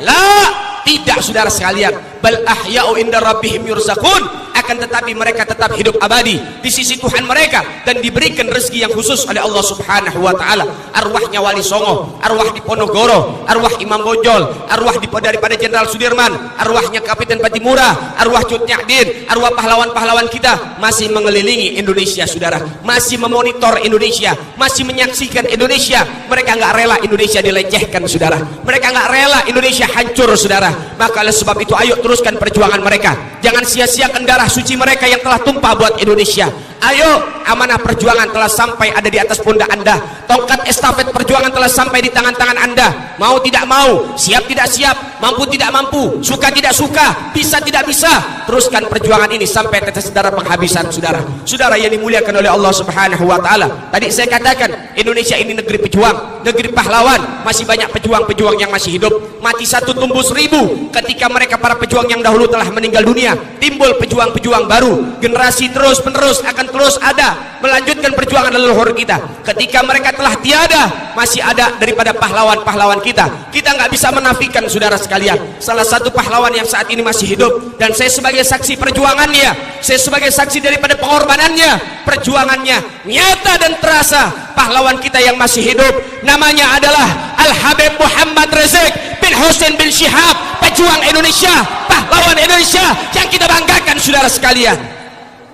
Tidak saudara sekalian, bal ahya'u inda rabbihim yurzaqun, akan tetapi mereka tetap hidup abadi di sisi Tuhan mereka dan diberikan rezeki yang khusus oleh Allah Subhanahu wa taala. Arwahnya Wali Songo, arwah di Ponorogo, arwah Imam Bonjol, arwah daripada Jenderal Sudirman, arwahnya Kapiten Patimura, arwah Cut Nyahdin, arwah pahlawan-pahlawan kita masih mengelilingi Indonesia saudara, masih memonitor Indonesia, masih menyaksikan Indonesia. Mereka nggak rela Indonesia dilecehkan saudara, mereka nggak rela Indonesia hancur saudara. Maka oleh sebab itu ayo teruskan perjuangan mereka, jangan sia-siakan darah suci mereka yang telah tumpah buat Indonesia. Ayo, amanah perjuangan telah sampai ada di atas pundak Anda, tongkat estafet perjuangan telah sampai di tangan-tangan Anda. Mau tidak mau, siap tidak siap, mampu tidak mampu, suka tidak suka, bisa tidak bisa, teruskan perjuangan ini sampai tetes darah penghabisan saudara. Saudara yang dimuliakan oleh Allah Subhanahu wa taala, tadi saya katakan Indonesia ini negeri pejuang, negeri pahlawan. Masih banyak pejuang-pejuang yang masih hidup, mati satu tumbuh seribu. Ketika mereka para pejuang yang dahulu telah meninggal dunia, timbul pejuang-pejuang baru, generasi terus menerus akan terus ada melanjutkan perjuangan leluhur kita. Ketika mereka telah tiada, masih ada daripada pahlawan-pahlawan kita. Kita nggak bisa menafikan saudara sekalian, salah satu pahlawan yang saat ini masih hidup dan saya sebagai saksi perjuangannya, saya sebagai saksi daripada pengorbanannya, perjuangannya nyata dan terasa. Pahlawan kita yang masih hidup namanya adalah Al-Habib Muhammad Rizik bin Hussein bin Syihab, pejuang Indonesia, pahlawan Indonesia yang kita banggakan saudara sekalian.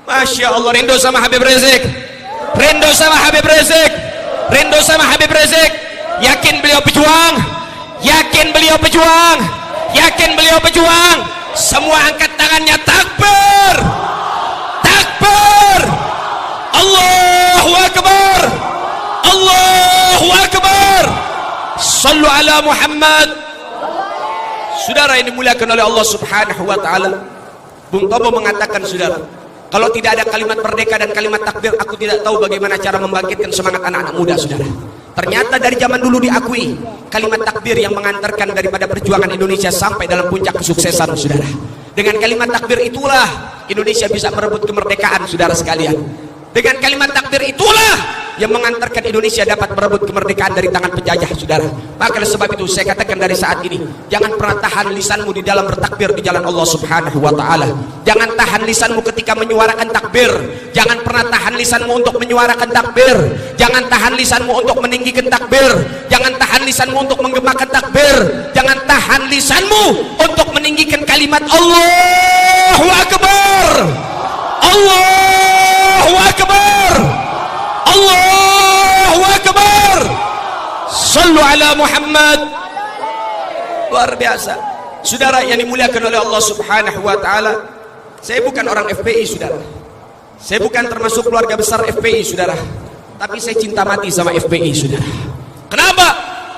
Masya Allah, rindu sama Habib Rizik, rindu sama Habib Rizik, rindu sama Habib Rizik. Yakin beliau pejuang, yakin beliau pejuang, yakin beliau pejuang. Semua angkat tangannya, takbir, takbir, Allahu Akbar, Allahu Akbar, sallu ala Muhammad. Saudara yang dimuliakan oleh Allah Subhanahu wa taala, Bung Tomo mengatakan saudara, kalau tidak ada kalimat merdeka dan kalimat takbir, aku tidak tahu bagaimana cara membangkitkan semangat anak-anak muda saudara. Ternyata dari zaman dulu diakui kalimat takbir yang mengantarkan daripada perjuangan Indonesia sampai dalam puncak kesuksesan saudara. Dengan kalimat takbir itulah Indonesia bisa merebut kemerdekaan saudara sekalian. Dengan kalimat takbir itulah yang mengantarkan Indonesia dapat merebut kemerdekaan dari tangan penjajah saudara. Maka oleh sebab itu saya katakan dari saat ini, jangan pernah tahan lisanmu di dalam bertakbir di jalan Allah Subhanahu wa taala. Jangan tahan lisanmu ketika menyuarakan takbir. Jangan pernah tahan lisanmu untuk menyuarakan takbir. Jangan tahan lisanmu untuk meninggikan takbir. Jangan tahan lisanmu untuk menggemakan takbir. Jangan tahan lisanmu untuk meninggikan kalimat Allahu Akbar, Allahu Akbar, Allahu Akbar, sallu ala Muhammad. Luar biasa saudara yang dimuliakan oleh Allah Subhanahu wa taala. Saya bukan orang FPI saudara, saya bukan termasuk keluarga besar FPI saudara, tapi saya cinta mati sama FPI saudara. Kenapa?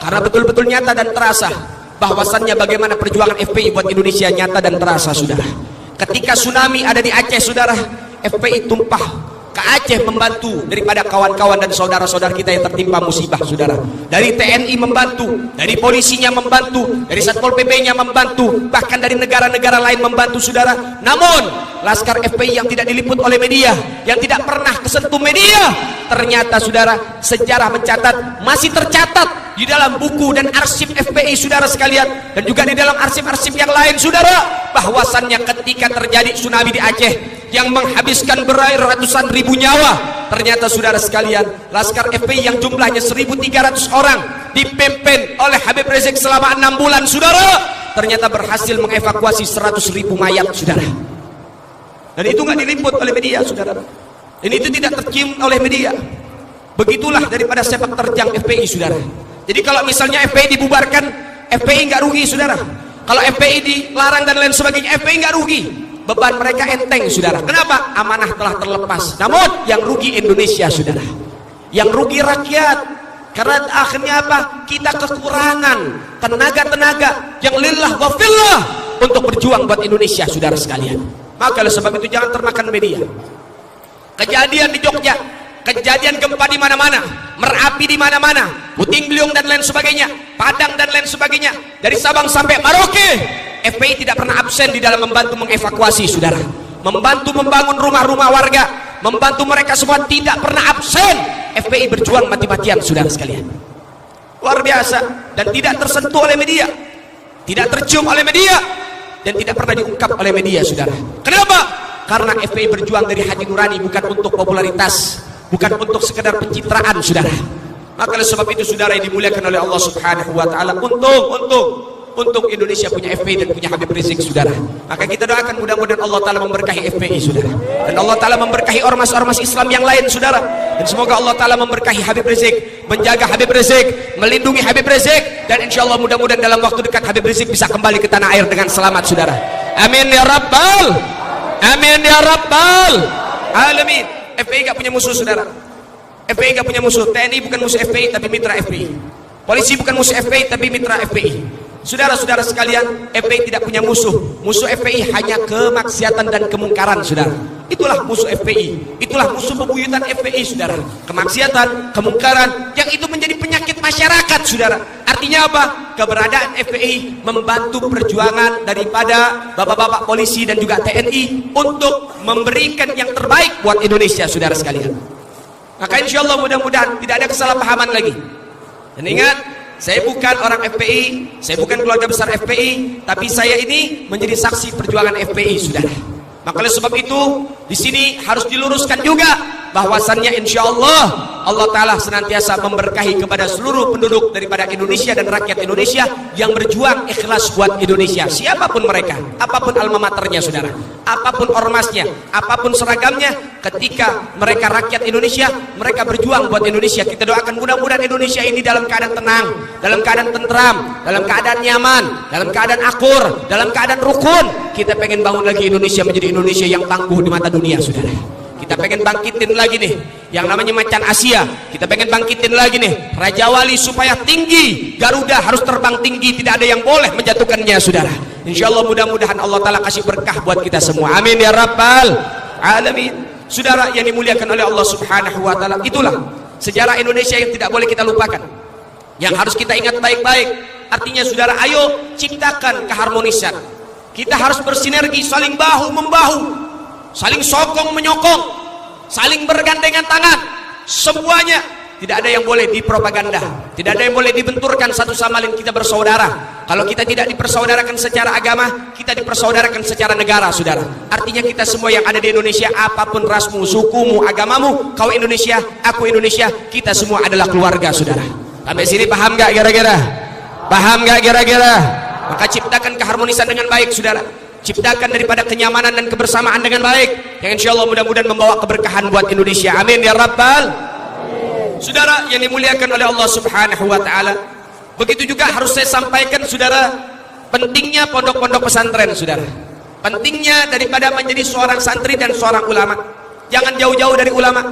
Karena betul-betul nyata dan terasa bahwasannya bagaimana perjuangan FPI buat Indonesia nyata dan terasa saudara. Ketika tsunami ada di Aceh saudara, FPI tumpah ke Aceh membantu daripada kawan-kawan dan saudara-saudara kita yang tertimpa musibah saudara. Dari TNI membantu, dari polisinya membantu, dari Satpol PP-nya membantu, bahkan dari negara-negara lain membantu saudara. Namun laskar FPI yang tidak diliput oleh media, yang tidak pernah kesentuh media, ternyata saudara sejarah mencatat, masih tercatat di dalam buku dan arsip FPI saudara sekalian, dan juga di dalam arsip-arsip yang lain saudara, bahwasannya ketika terjadi tsunami di Aceh yang menghabiskan ratusan ribu nyawa, ternyata saudara sekalian laskar FPI yang jumlahnya 1.300 orang dipimpin oleh Habib Rizik selama 6 bulan saudara, ternyata berhasil mengevakuasi 100.000 mayat saudara. Dan itu nggak diliput oleh media saudara, dan itu tidak tercium oleh media. Begitulah daripada sepak terjang FPI saudara. Jadi kalau misalnya FPI dibubarkan, FPI nggak rugi saudara. Kalau FPI dilarang dan lain sebagainya, FPI nggak rugi. Beban mereka enteng saudara. Kenapa? Amanah telah terlepas. Namun yang rugi Indonesia saudara, yang rugi rakyat. Karena akhirnya apa? Kita kekurangan tenaga-tenaga yang lillah wa fillah untuk berjuang buat Indonesia saudara sekalian. Maka oleh sebab itu jangan termakan media. Kejadian di Jogja, kejadian gempa di mana-mana, Merapi di mana-mana, Puting Beliung dan lain sebagainya, Padang dan lain sebagainya, dari Sabang sampai Merauke, FPI tidak pernah absen di dalam membantu mengevakuasi saudara, membantu membangun rumah-rumah warga, membantu mereka semua, tidak pernah absen. FPI berjuang mati-matian, saudara sekalian. Luar biasa, dan tidak tersentuh oleh media, tidak tercium oleh media, dan tidak pernah diungkap oleh media, saudara. Kenapa? Karena FPI berjuang dari hati nurani, bukan untuk popularitas, bukan untuk sekedar pencitraan, saudara. Maka oleh sebab itu, saudara yang dimuliakan oleh Allah Subhanahu wa taala, untuk Indonesia punya FPI dan punya Habib Rizik, saudara. Maka kita doakan mudah-mudahan Allah taala memberkahi FPI, saudara. Dan Allah taala memberkahi ormas-ormas Islam yang lain, saudara. Dan semoga Allah taala memberkahi Habib Rizik, menjaga Habib Rizik, melindungi Habib Rizik, dan insyaallah mudah-mudahan dalam waktu dekat Habib Rizik bisa kembali ke tanah air dengan selamat, saudara. Amin ya rabbal, amin ya rabbal alamin. FPI gak punya musuh, saudara. FPI gak punya musuh. TNI bukan musuh FPI tapi mitra FPI. Polisi bukan musuh FPI tapi mitra FPI. Saudara-saudara sekalian, FPI tidak punya musuh. Musuh FPI hanya kemaksiatan dan kemungkaran, saudara. Itulah musuh FPI. Itulah musuh pebuyutan FPI, saudara. Kemaksiatan, kemungkaran, yang itu menjadi penyakit masyarakat, saudara. Artinya apa? Keberadaan FPI membantu perjuangan daripada bapak-bapak polisi dan juga TNI untuk memberikan yang terbaik buat Indonesia, saudara sekalian. Maka insya Allah mudah-mudahan tidak ada kesalahpahaman lagi. Dan ingat, saya bukan orang FPI, saya bukan keluarga besar FPI, tapi saya ini menjadi saksi perjuangan FPI, saudara. Maka oleh sebab itu, di sini harus diluruskan juga bahwasannya insya Allah Allah Ta'ala senantiasa memberkahi kepada seluruh penduduk daripada Indonesia dan rakyat Indonesia yang berjuang ikhlas buat Indonesia, siapapun mereka, apapun alma maternya, saudara, apapun ormasnya, apapun seragamnya. Ketika mereka rakyat Indonesia, mereka berjuang buat Indonesia. Kita doakan mudah-mudahan Indonesia ini dalam keadaan tenang, dalam keadaan tentram, dalam keadaan nyaman, dalam keadaan akur, dalam keadaan rukun. Kita pengen bangun lagi Indonesia menjadi Indonesia yang tangguh di mata dunia, saudara. Kita pengen bangkitin lagi nih yang namanya macan Asia. Kita pengen bangkitin lagi nih Raja Wali supaya tinggi. Garuda harus terbang tinggi, tidak ada yang boleh menjatuhkannya, saudara. Insyaallah mudah-mudahan Allah Ta'ala kasih berkah buat kita semua. Amin ya rabbal alamin. Saudara yang dimuliakan oleh Allah Subhanahu wa Ta'ala, itulah sejarah Indonesia yang tidak boleh kita lupakan, yang harus kita ingat baik-baik. Artinya, saudara, ayo ciptakan keharmonisan. Kita harus bersinergi, saling bahu membahu, saling sokong menyokong, saling bergandengan tangan. Semuanya, tidak ada yang boleh dipropaganda, tidak ada yang boleh dibenturkan satu sama lain. Kita bersaudara. Kalau kita tidak dipersaudarakan secara agama, kita dipersaudarakan secara negara, saudara. Artinya kita semua yang ada di Indonesia, apapun rasmu, sukumu, agamamu, kau Indonesia, aku Indonesia, kita semua adalah keluarga, saudara. Sampai sini paham gak kira-kira? Paham gak kira-kira? Maka ciptakan keharmonisan dengan baik, saudara. Ciptakan daripada kenyamanan dan kebersamaan dengan baik, yang insya Allah mudah-mudahan membawa keberkahan buat Indonesia. Amin ya rabbal. Saudara yang dimuliakan oleh Allah Subhanahu wa Ta'ala, begitu juga harus saya sampaikan, saudara, pentingnya pondok-pondok pesantren, saudara. Pentingnya daripada menjadi seorang santri dan seorang ulama. Jangan jauh-jauh dari ulama.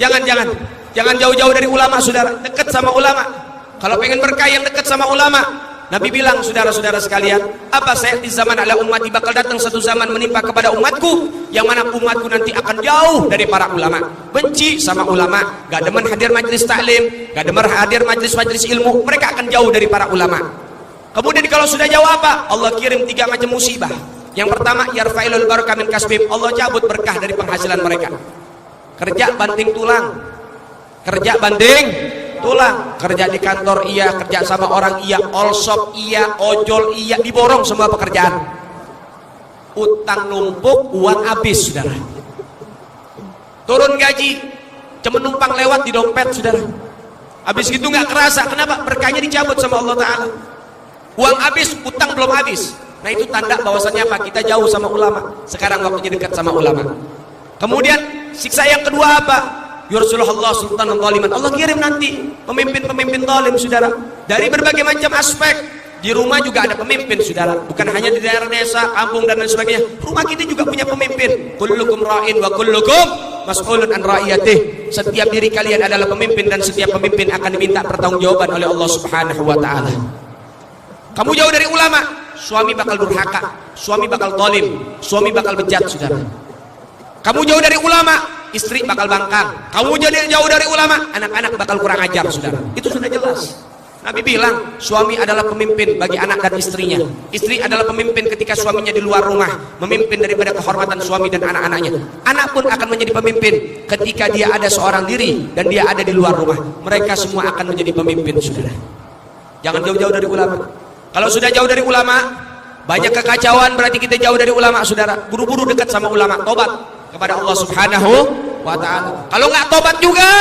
Jangan jauh-jauh dari ulama, saudara. Dekat sama ulama. Kalau pengen berkah, yang dekat sama ulama. Nabi bilang, saudara-saudara sekalian, apa saya di zaman ala ummati, bakal datang satu zaman menimpa kepada umatku, yang mana umatku nanti akan jauh dari para ulama, benci sama ulama, gak demen hadir majlis taklim, gak demen hadir majlis-majlis ilmu, mereka akan jauh dari para ulama. Kemudian kalau sudah jauh apa? Allah kirim 3 macam musibah. Yang pertama, yarfa'ilul barakah min kasbim, Allah cabut berkah dari penghasilan mereka. Kerja banting tulang, kerja banting tulang, kerja di kantor iya, kerja sama orang iya, all shop iya, ojol iya, diborong semua pekerjaan. Utang numpuk, uang habis, saudara. Turun gaji, cuma numpang lewat di dompet, saudara. Habis gitu nggak kerasa, kenapa? Berkahnya dicabut sama Allah Ta'ala. Uang habis, utang belum habis. Nah itu tanda bahwasannya apa? Kita jauh sama ulama. Sekarang waktunya dekat sama ulama. Kemudian siksa yang kedua apa? Yursulullah sultanan zaliman. Allah kirim nanti pemimpin-pemimpin zalim, saudara. Dari berbagai macam aspek. Di rumah juga ada pemimpin, saudara. Bukan hanya di daerah desa, kampung dan lain sebagainya. Rumah kita juga punya pemimpin. Kullukum ra'in wa kullukum mas'ulun an ra'iyatih. Setiap diri kalian adalah pemimpin, dan setiap pemimpin akan diminta pertanggungjawaban oleh Allah Subhanahu wa Ta'ala. Kamu jauh dari ulama, suami bakal durhaka, suami bakal zalim, suami bakal bejat, saudara. Kamu jauh dari ulama, istri bakal bangkang. Kamu jadi jauh dari ulama, anak-anak bakal kurang ajar, saudara. Itu sudah jelas. Nabi bilang, suami adalah pemimpin bagi anak dan istrinya. Istri adalah pemimpin ketika suaminya di luar rumah, memimpin daripada kehormatan suami dan anak-anaknya. Anak pun akan menjadi pemimpin ketika dia ada seorang diri dan dia ada di luar rumah. Mereka semua akan menjadi pemimpin, saudara. Jangan jauh-jauh dari ulama. Kalau sudah jauh dari ulama, banyak kekacauan, berarti kita jauh dari ulama, saudara. Buru-buru dekat sama ulama, tobat kepada Allah Subhanahu wa ta'ala. Kalau nggak tobat juga,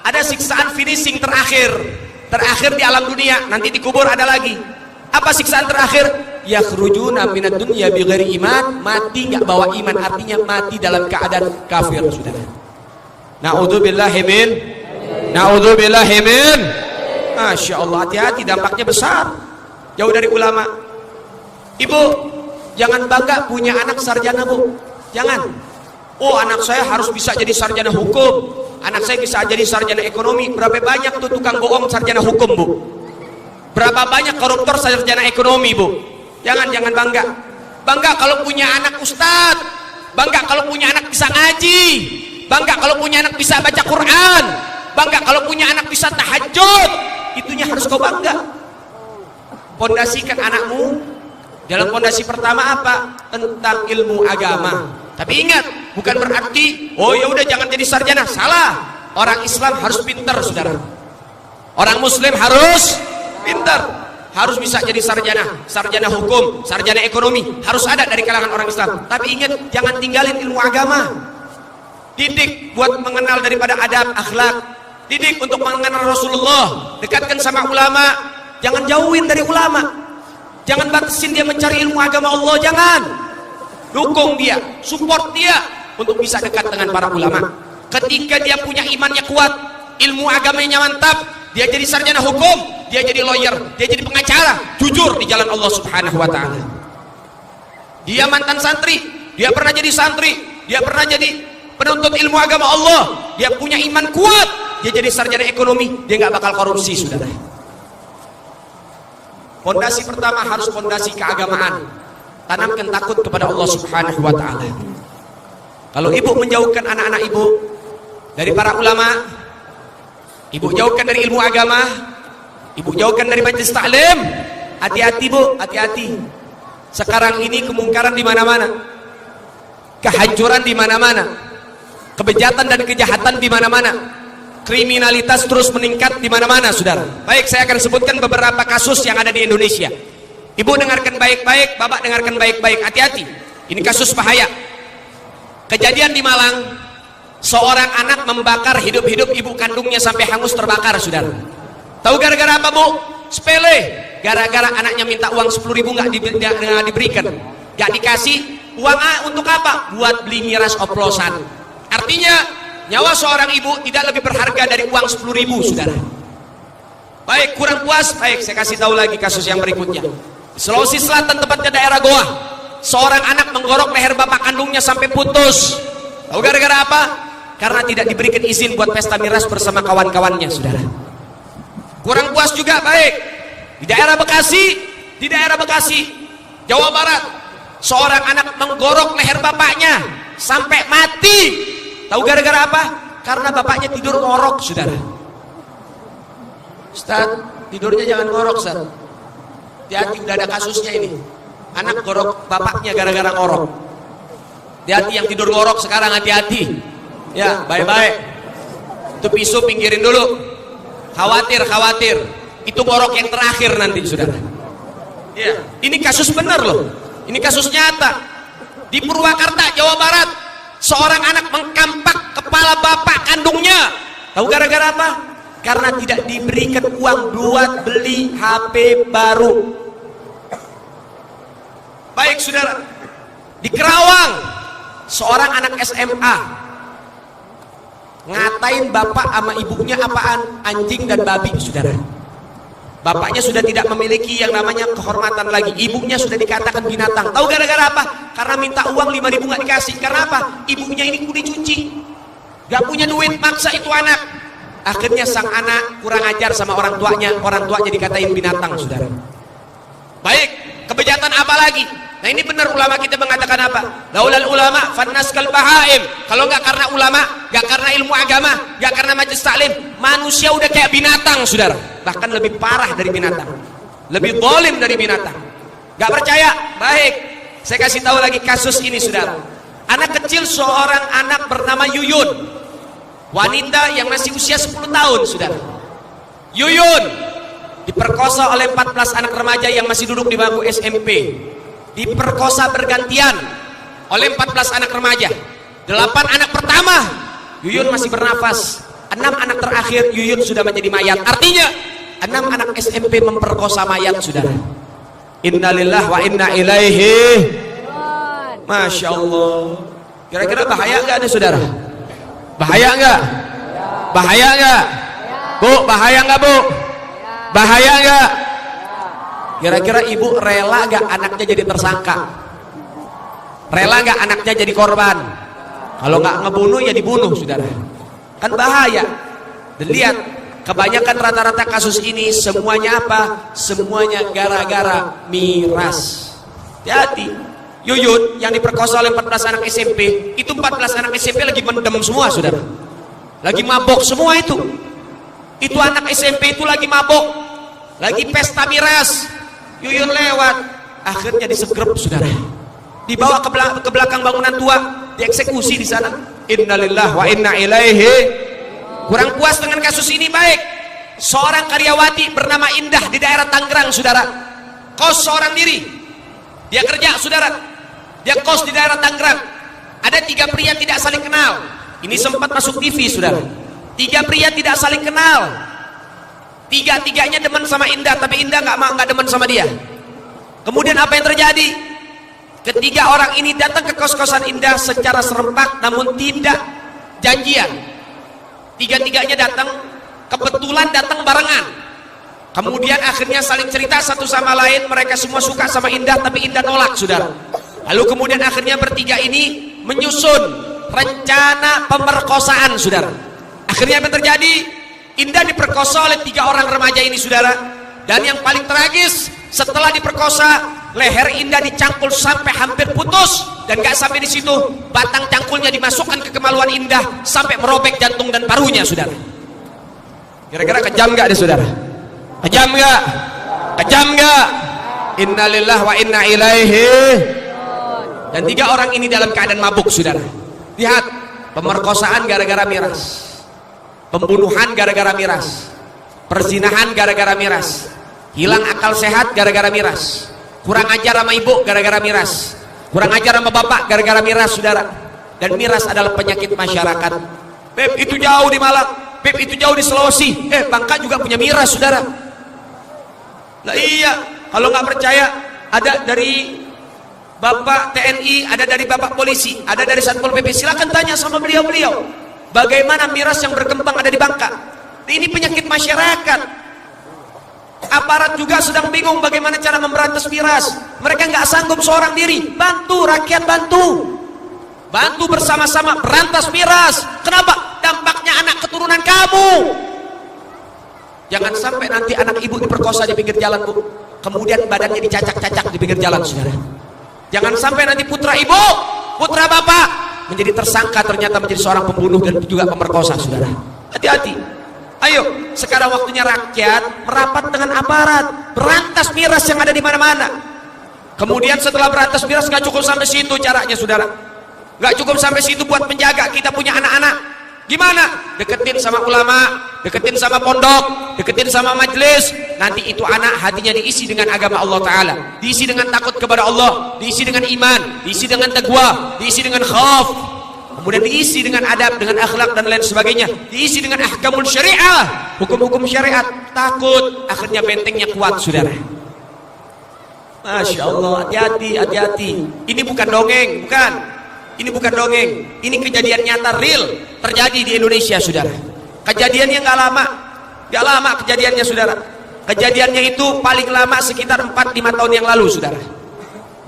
ada siksaan finishing terakhir di alam dunia, nanti dikubur ada lagi. Apa siksaan terakhir? Yakhrujuna minad dunya bighairi iman, mati nggak bawa iman, artinya mati dalam keadaan kafir, saudara. Naudzubillahi min. Masya Allah, hati-hati, dampaknya besar. Jauh dari ulama. Ibu, jangan bangga punya anak sarjana, Bu. Jangan. Oh, anak saya harus bisa jadi sarjana hukum. Anak saya bisa jadi sarjana ekonomi. Berapa banyak tuh tukang bohong sarjana hukum, Bu? Berapa banyak koruptor sarjana ekonomi, Bu? Jangan bangga. Bangga kalau punya anak ustad. Bangga kalau punya anak bisa ngaji. Bangga kalau punya anak bisa baca Quran. Bangga kalau punya anak bisa tahajud. Itunya harus kau bangga. Pondasikan anakmu dalam pondasi pertama apa? Tentang ilmu agama. Tapi ingat, bukan berarti oh ya udah jangan jadi sarjana. Salah. Orang Islam harus pintar, saudara. Orang Muslim harus pintar, harus bisa jadi sarjana hukum, sarjana ekonomi, harus ada dari kalangan orang Islam. Tapi ingat, jangan tinggalin ilmu agama. Didik buat mengenal daripada adab, akhlak. Didik untuk mengenal Rasulullah. Dekatkan sama ulama. Jangan jauhin dari ulama. Jangan batasin dia mencari ilmu agama Allah, jangan. Dukung dia, support dia untuk bisa dekat dengan para ulama. Ketika dia punya imannya kuat, ilmu agamanya mantap, dia jadi sarjana hukum, dia jadi lawyer, dia jadi pengacara, jujur di jalan Allah Subhanahu wa ta'ala. Dia mantan santri, dia pernah jadi santri, dia pernah jadi penuntut ilmu agama Allah, dia punya iman kuat, dia jadi sarjana ekonomi, dia nggak bakal korupsi, saudara. Pondasi pertama harus pondasi keagamaan. Tanamkan takut kepada Allah Subhanahu wa ta'ala. Kalau ibu menjauhkan anak-anak ibu dari para ulama, ibu jauhkan dari ilmu agama, ibu jauhkan dari majelis taklim, hati-hati, Bu, hati-hati. Sekarang ini kemungkaran di mana-mana, kehancuran di mana-mana, kebejatan dan kejahatan di mana-mana, kriminalitas terus meningkat di mana-mana, saudara. Baik, saya akan sebutkan beberapa kasus yang ada di Indonesia. Ibu dengarkan baik-baik, bapak dengarkan baik-baik, hati-hati. Ini kasus bahaya. Kejadian di Malang, seorang anak membakar hidup-hidup ibu kandungnya sampai hangus terbakar, saudara. Tahu gara-gara apa, Bu? Sepele. Gara-gara anaknya minta uang 10.000 nggak diberikan, nggak dikasih. Uang untuk apa? Buat beli miras oplosan. Artinya nyawa seorang ibu tidak lebih berharga dari uang 10.000, saudara. Baik, kurang puas. Baik, saya kasih tahu lagi kasus yang berikutnya. Sulawesi Selatan, tepatnya daerah Goa, seorang anak menggorok leher bapak kandungnya sampai putus. Tahu gara-gara apa? Karena tidak diberikan izin buat pesta miras bersama kawan-kawannya, saudara. Kurang puas juga. Baik, di daerah Bekasi, Jawa Barat, seorang anak menggorok leher bapaknya sampai mati. Tahu gara-gara apa? Karena bapaknya tidur ngorok, saudara. Ustaz, tidurnya jangan ngorok, Ustaz. Hati-hati, udah ada kasusnya ini. Anak gorok bapaknya gara-gara ngorok. Hati-hati yang tidur ngorok sekarang, hati-hati. Ya, baik-baik. Itu pisau pinggirin dulu. Khawatir. Itu ngorok yang terakhir nanti, saudara. Ya, ini kasus benar loh. Ini kasus nyata. Di Purwakarta, Jawa Barat, seorang anak mengkampak kepala bapak kandungnya. Tahu gara-gara apa? Karena tidak diberikan uang buat beli HP baru. Baik, saudara. Di Kerawang, seorang anak SMA ngatain bapak sama ibunya apaan? Anjing dan babi, saudara. Bapaknya sudah tidak memiliki yang namanya kehormatan lagi. Ibunya sudah dikatakan binatang. Tahu gara-gara apa? Karena minta uang 5.000 nggak dikasih. Karena apa? Ibunya ini kudu dicuci, gak punya duit, maksa itu anak. Akhirnya sang anak kurang ajar sama orang tuanya dikatain binatang, saudara. Baik, kebejatan apa lagi? Nah, ini benar ulama kita mengatakan apa? Laulal ulama fannas kal bahaim. Kalau nggak karena ulama, nggak karena ilmu agama, nggak karena majelis taklim, manusia udah kayak binatang, saudara. bahkan lebih parah dari binatang, lebih zalim dari binatang. Gak percaya? Baik, saya kasih tahu lagi kasus ini, saudara. Anak kecil, seorang anak bernama Yuyun, wanita yang masih usia 10 tahun, saudara. Yuyun diperkosa oleh 14 anak remaja yang masih duduk di bangku SMP. Diperkosa bergantian oleh 14 anak remaja. 8 anak pertama Yuyun masih bernafas, 6 anak terakhir Yuyun sudah menjadi mayat. Artinya 6 anak SMP memperkosa mayat, saudara. Innalillahi wa inna ilaihi. Masya Allah. Kira-kira bahaya nggak nih, saudara? Bahaya nggak? Bahaya nggak? Bu, bahaya nggak, Bu? Bahaya nggak? Kira-kira ibu rela nggak anaknya jadi tersangka? Rela nggak anaknya jadi korban? Kalau nggak ngebunuh ya dibunuh, saudara. Kan bahaya. Dan lihat, kebanyakan rata-rata kasus ini semuanya apa? Semuanya gara-gara miras. Hati-hati. Yuyun yang diperkosa oleh 14 anak SMP, itu 14 anak SMP lagi mendem semua, saudara. Lagi mabok semua itu. Itu anak SMP itu lagi mabok, lagi pesta miras. Yuyun lewat, akhirnya disegrep, saudara. Dibawa ke belakang bangunan tua, dieksekusi di sana. Innalillahi wa inna ilaihi. Kurang puas dengan kasus ini, baik. Seorang karyawati bernama Indah di daerah Tangerang, saudara. Kos seorang diri. Dia kerja, saudara. Dia kos di daerah Tangerang. Ada 3 pria tidak saling kenal. Ini sempat masuk TV, saudara. 3 pria tidak saling kenal. 3-tiganya demen sama Indah, tapi Indah nggak demen sama dia. Kemudian apa yang terjadi? Ketiga orang ini datang ke kos-kosan Indah secara serempak, namun tidak janjian. 3-tiganya datang, kebetulan datang barengan. Kemudian akhirnya saling cerita satu sama lain. Mereka semua suka sama Indah, tapi Indah nolak, saudara. Lalu kemudian akhirnya bertiga ini menyusun rencana pemerkosaan, saudara. Akhirnya apa yang terjadi? Indah diperkosa oleh 3 orang remaja ini, saudara. Dan yang paling tragis, setelah diperkosa, leher Indah dicangkul sampai hampir putus. Dan gak sampai di situ, batang cangkulnya dimasukkan ke kemaluan Indah sampai merobek jantung dan parunya, saudara. Kira-kira kejam gak deh, saudara? Kejam gak? Kejam gak? Innalillahi wa inna ilaihi. Dan 3 orang ini dalam keadaan mabuk, saudara. Lihat, pemerkosaan gara-gara miras, pembunuhan gara-gara miras, perzinahan gara-gara miras, hilang akal sehat gara-gara miras, kurang ajar sama ibu gara-gara miras, kurang ajar sama bapak gara-gara miras, saudara. Dan miras adalah penyakit masyarakat. Beb, itu jauh di Malang. Beb, itu jauh di Sulawesi. Bangka juga punya miras, saudara. Lah iya, kalau nggak percaya, ada dari Bapak TNI, ada dari Bapak Polisi, ada dari Satpol PP. Silakan tanya sama beliau-beliau, bagaimana miras yang berkembang ada di Bangka. Ini penyakit masyarakat. Aparat juga sedang bingung bagaimana cara memberantas miras. Mereka nggak sanggup seorang diri. Bantu rakyat, bantu bersama-sama berantas miras. Kenapa? Dampaknya anak keturunan kamu. Jangan sampai nanti anak ibu diperkosa di pinggir jalan, Bu. Kemudian badannya dicacak-cacak di pinggir jalan, saudara. Jangan sampai nanti putra ibu, putra bapak menjadi tersangka, ternyata menjadi seorang pembunuh dan juga pemerkosa, saudara. Hati-hati. Ayo, sekarang waktunya rakyat merapat dengan aparat, berantas miras yang ada di mana-mana. Kemudian setelah berantas miras, nggak cukup sampai situ caranya, saudara. Nggak cukup sampai situ buat menjaga kita punya anak-anak. Gimana? Deketin sama ulama, deketin sama pondok, deketin sama majelis. Nanti itu anak hatinya diisi dengan agama Allah Ta'ala, diisi dengan takut kepada Allah, diisi dengan iman, diisi dengan taqwa, diisi dengan khauf, kemudian diisi dengan adab, dengan akhlak dan lain sebagainya, diisi dengan ahkamul syariah, hukum-hukum syariat. Takut, akhirnya bentengnya kuat, saudara. Masya Allah, hati-hati, hati-hati. Ini bukan dongeng, bukan. Ini bukan dongeng, ini kejadian nyata real terjadi di Indonesia, saudara. Kejadiannya nggak lama kejadiannya, saudara. Kejadiannya itu paling lama sekitar 4-5 tahun yang lalu, saudara.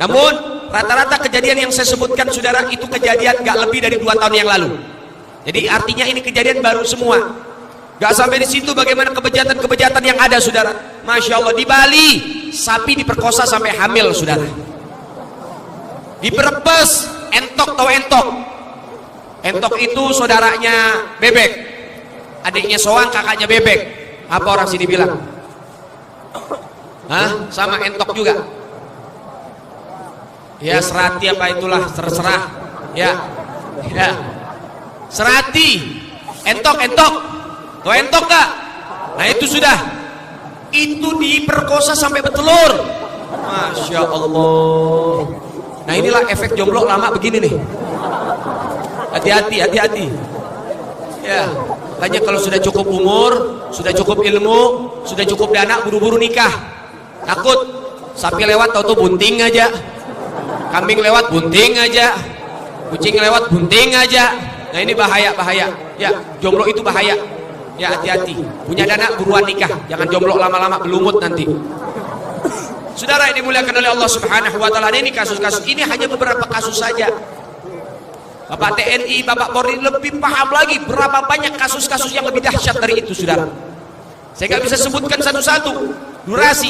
Namun rata-rata kejadian yang saya sebutkan, saudara, itu kejadian nggak lebih dari 2 tahun yang lalu. Jadi artinya ini kejadian baru semua. Nggak sampai di situ bagaimana kebejatan-kebejatan yang ada, saudara. Masya Allah, di Bali sapi diperkosa sampai hamil, saudara. Di Brebes, Entok, tahu Entok? Entok itu saudaranya Bebek, adiknya Soang, kakaknya Bebek. Apa orang sini bilang? Hah? Sama entok juga. Ya serati apa itulah, terserah. Ya. Serati. Entok. Tuh entok gak? Nah itu sudah. Itu diperkosa sampai bertelur. Masya Allah. Nah inilah efek jomblo lama begini nih. Hati-hati. Ya, makanya kalau sudah cukup umur, sudah cukup ilmu, sudah cukup dana, buru-buru nikah. Takut sapi lewat tahu-tahu bunting aja, kambing lewat bunting aja, kucing lewat bunting aja. Nah ini bahaya. Ya, jomblo itu bahaya. Ya hati-hati. Punya dana buruan nikah, jangan jomblo lama-lama belumut nanti. Saudara yang dimuliakan oleh Allah Subhanahu wa taala, ini kasus-kasus ini hanya beberapa kasus saja. Bapak TNI, Bapak Polri lebih paham lagi berapa banyak kasus-kasus yang lebih dahsyat dari itu, saudara. Saya nggak bisa sebutkan satu-satu, durasi.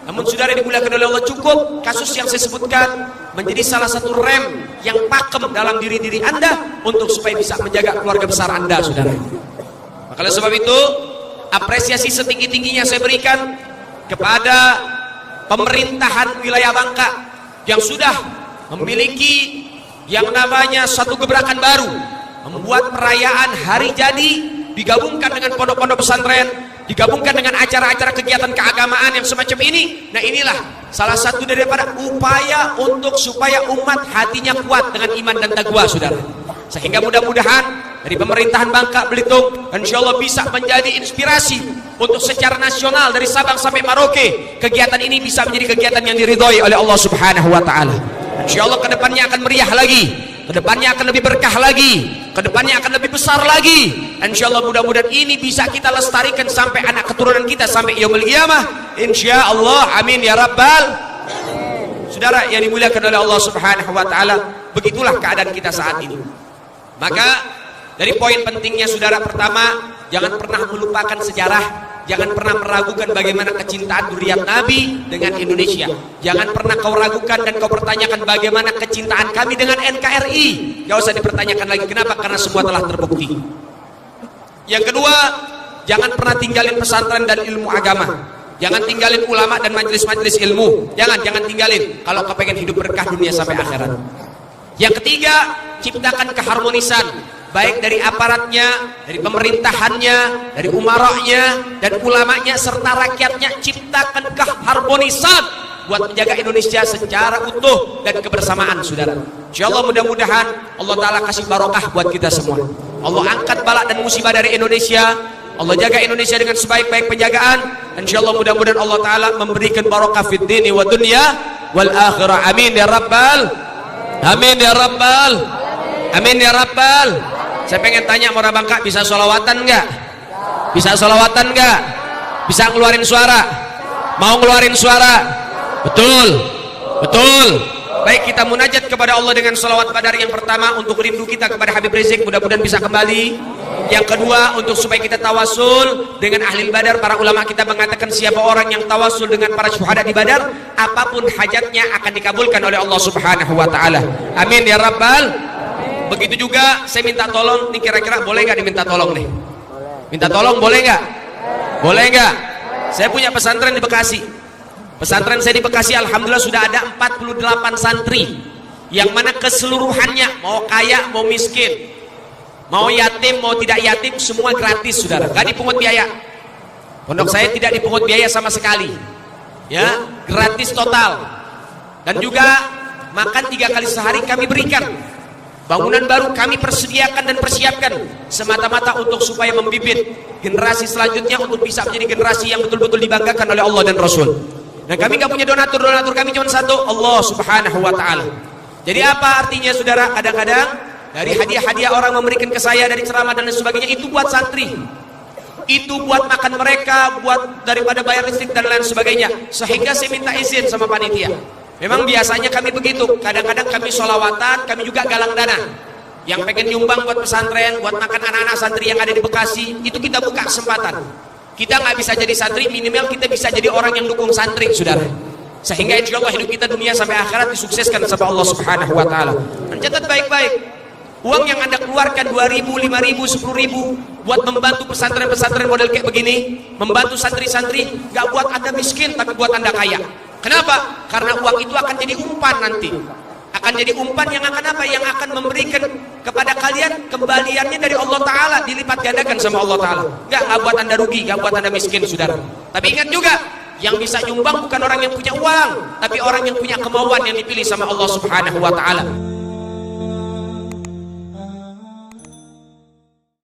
Namun saudara yang dimuliakan oleh Allah, cukup kasus yang saya sebutkan menjadi salah satu rem yang pakem dalam diri Anda untuk supaya bisa menjaga keluarga besar Anda, saudara. Maka oleh sebab itu, apresiasi setinggi-tingginya saya berikan kepada pemerintahan wilayah Bangka yang sudah memiliki yang namanya satu gebrakan baru, membuat perayaan hari jadi digabungkan dengan pondok-pondok pesantren, digabungkan dengan acara-acara kegiatan keagamaan yang semacam ini. Nah inilah salah satu daripada upaya untuk supaya umat hatinya kuat dengan iman dan takwa, saudara. Sehingga mudah-mudahan dari pemerintahan Bangka Belitung insyaallah bisa menjadi inspirasi untuk secara nasional dari Sabang sampai Merauke. Kegiatan ini bisa menjadi kegiatan yang diridhoi oleh Allah Subhanahu wa taala. Insyaallah kedepannya akan meriah lagi, kedepannya akan lebih berkah lagi, kedepannya akan lebih besar lagi. Insyaallah mudah-mudahan ini bisa kita lestarikan sampai anak keturunan kita sampai yaumul qiyamah. Insyaallah, amin ya rabbal. Saudara yang dimuliakan oleh Allah Subhanahu wa taala, begitulah keadaan kita saat ini. Maka dari poin pentingnya, saudara, pertama, jangan pernah melupakan sejarah. Jangan pernah meragukan bagaimana kecintaan zuriat Nabi dengan Indonesia. Jangan pernah kau ragukan dan kau pertanyakan bagaimana kecintaan kami dengan NKRI. Gak usah dipertanyakan lagi. Kenapa? Karena semua telah terbukti. Yang kedua, jangan pernah tinggalin pesantren dan ilmu agama. Jangan tinggalin ulama dan majelis-majelis ilmu. Jangan tinggalin kalau kau pengen hidup berkah dunia sampai akhirat. Yang ketiga, ciptakan keharmonisan, baik dari aparatnya, dari pemerintahannya, dari umaroknya, dan ulamanya, serta rakyatnya. Ciptakan keharmonisan buat menjaga Indonesia secara utuh dan kebersamaan, saudara. Insyaallah mudah-mudahan Allah Ta'ala kasih barokah buat kita semua. Allah angkat bala dan musibah dari Indonesia. Allah jaga Indonesia dengan sebaik-baik penjagaan. Insyaallah mudah-mudahan Allah Ta'ala memberikan barokah fid dini wa dunya wal akhirah. Amin ya rabbal. Amin ya rabbal. Amin ya rabbal. Saya pengen tanya orang Bangka, bisa sholawatan enggak? Bisa sholawatan enggak? Bisa ngeluarin suara? Mau ngeluarin suara? Betul. Baik, kita munajat kepada Allah dengan sholawat badar. Yang pertama untuk rindu kita kepada Habib Rizik, mudah-mudahan bisa kembali. Yang kedua untuk supaya kita tawasul dengan ahli badar. Para ulama kita mengatakan siapa orang yang tawasul dengan para syuhada di badar, apapun hajatnya akan dikabulkan oleh Allah Subhanahu wa taala. Amin ya rabbal. Begitu juga saya minta tolong nih, kira-kira boleh nggak diminta tolong nih? Minta tolong boleh nggak? Boleh nggak? Saya punya pesantren di Bekasi. Pesantren saya di Bekasi alhamdulillah sudah ada 48 santri, yang mana keseluruhannya mau kaya mau miskin, mau yatim mau tidak yatim, semua gratis, saudara, nggak dipungut biaya. Pondok saya tidak dipungut biaya sama sekali, ya, gratis total. Dan juga makan 3 kali sehari kami berikan. Bangunan baru kami persediakan dan persiapkan semata-mata untuk supaya membibit generasi selanjutnya untuk bisa menjadi generasi yang betul-betul dibanggakan oleh Allah dan Rasul. Dan kami nggak punya donatur kami cuma satu, Allah Subhanahu wa taala. Jadi apa artinya, saudara? Kadang-kadang dari hadiah-hadiah orang memberikan ke saya dari ceramah dan lain sebagainya, itu buat santri, itu buat makan mereka, buat daripada bayar listrik dan lain sebagainya. Sehingga saya minta izin sama panitia. Memang biasanya kami begitu, kadang-kadang kami sholawatan, kami juga galang dana. Yang pengen nyumbang buat pesantren, buat makan anak-anak santri yang ada di Bekasi, itu kita buka kesempatan. Kita nggak bisa jadi santri, minimal kita bisa jadi orang yang dukung santri, saudara. Sehingga insya Allah hidup kita dunia sampai akhirat disukseskan sama Allah Subhanahu wa taala. Dan catat baik-baik, Uang yang Anda keluarkan 2.000, 5.000, 10.000 buat membantu pesantren-pesantren model kayak begini, membantu santri-santri, gak buat Anda miskin tapi buat Anda kaya. Kenapa? Karena uang itu akan jadi umpan nanti. Akan jadi umpan yang akan apa? Yang akan memberikan kepada kalian kembaliannya dari Allah Ta'ala, dilipat gandakan sama Allah Ta'ala. Gak buat Anda rugi, gak buat Anda miskin, saudara. Tapi ingat juga, yang bisa nyumbang bukan orang yang punya uang, tapi orang yang punya kemauan yang dipilih sama Allah Subhanahu wa Ta'ala.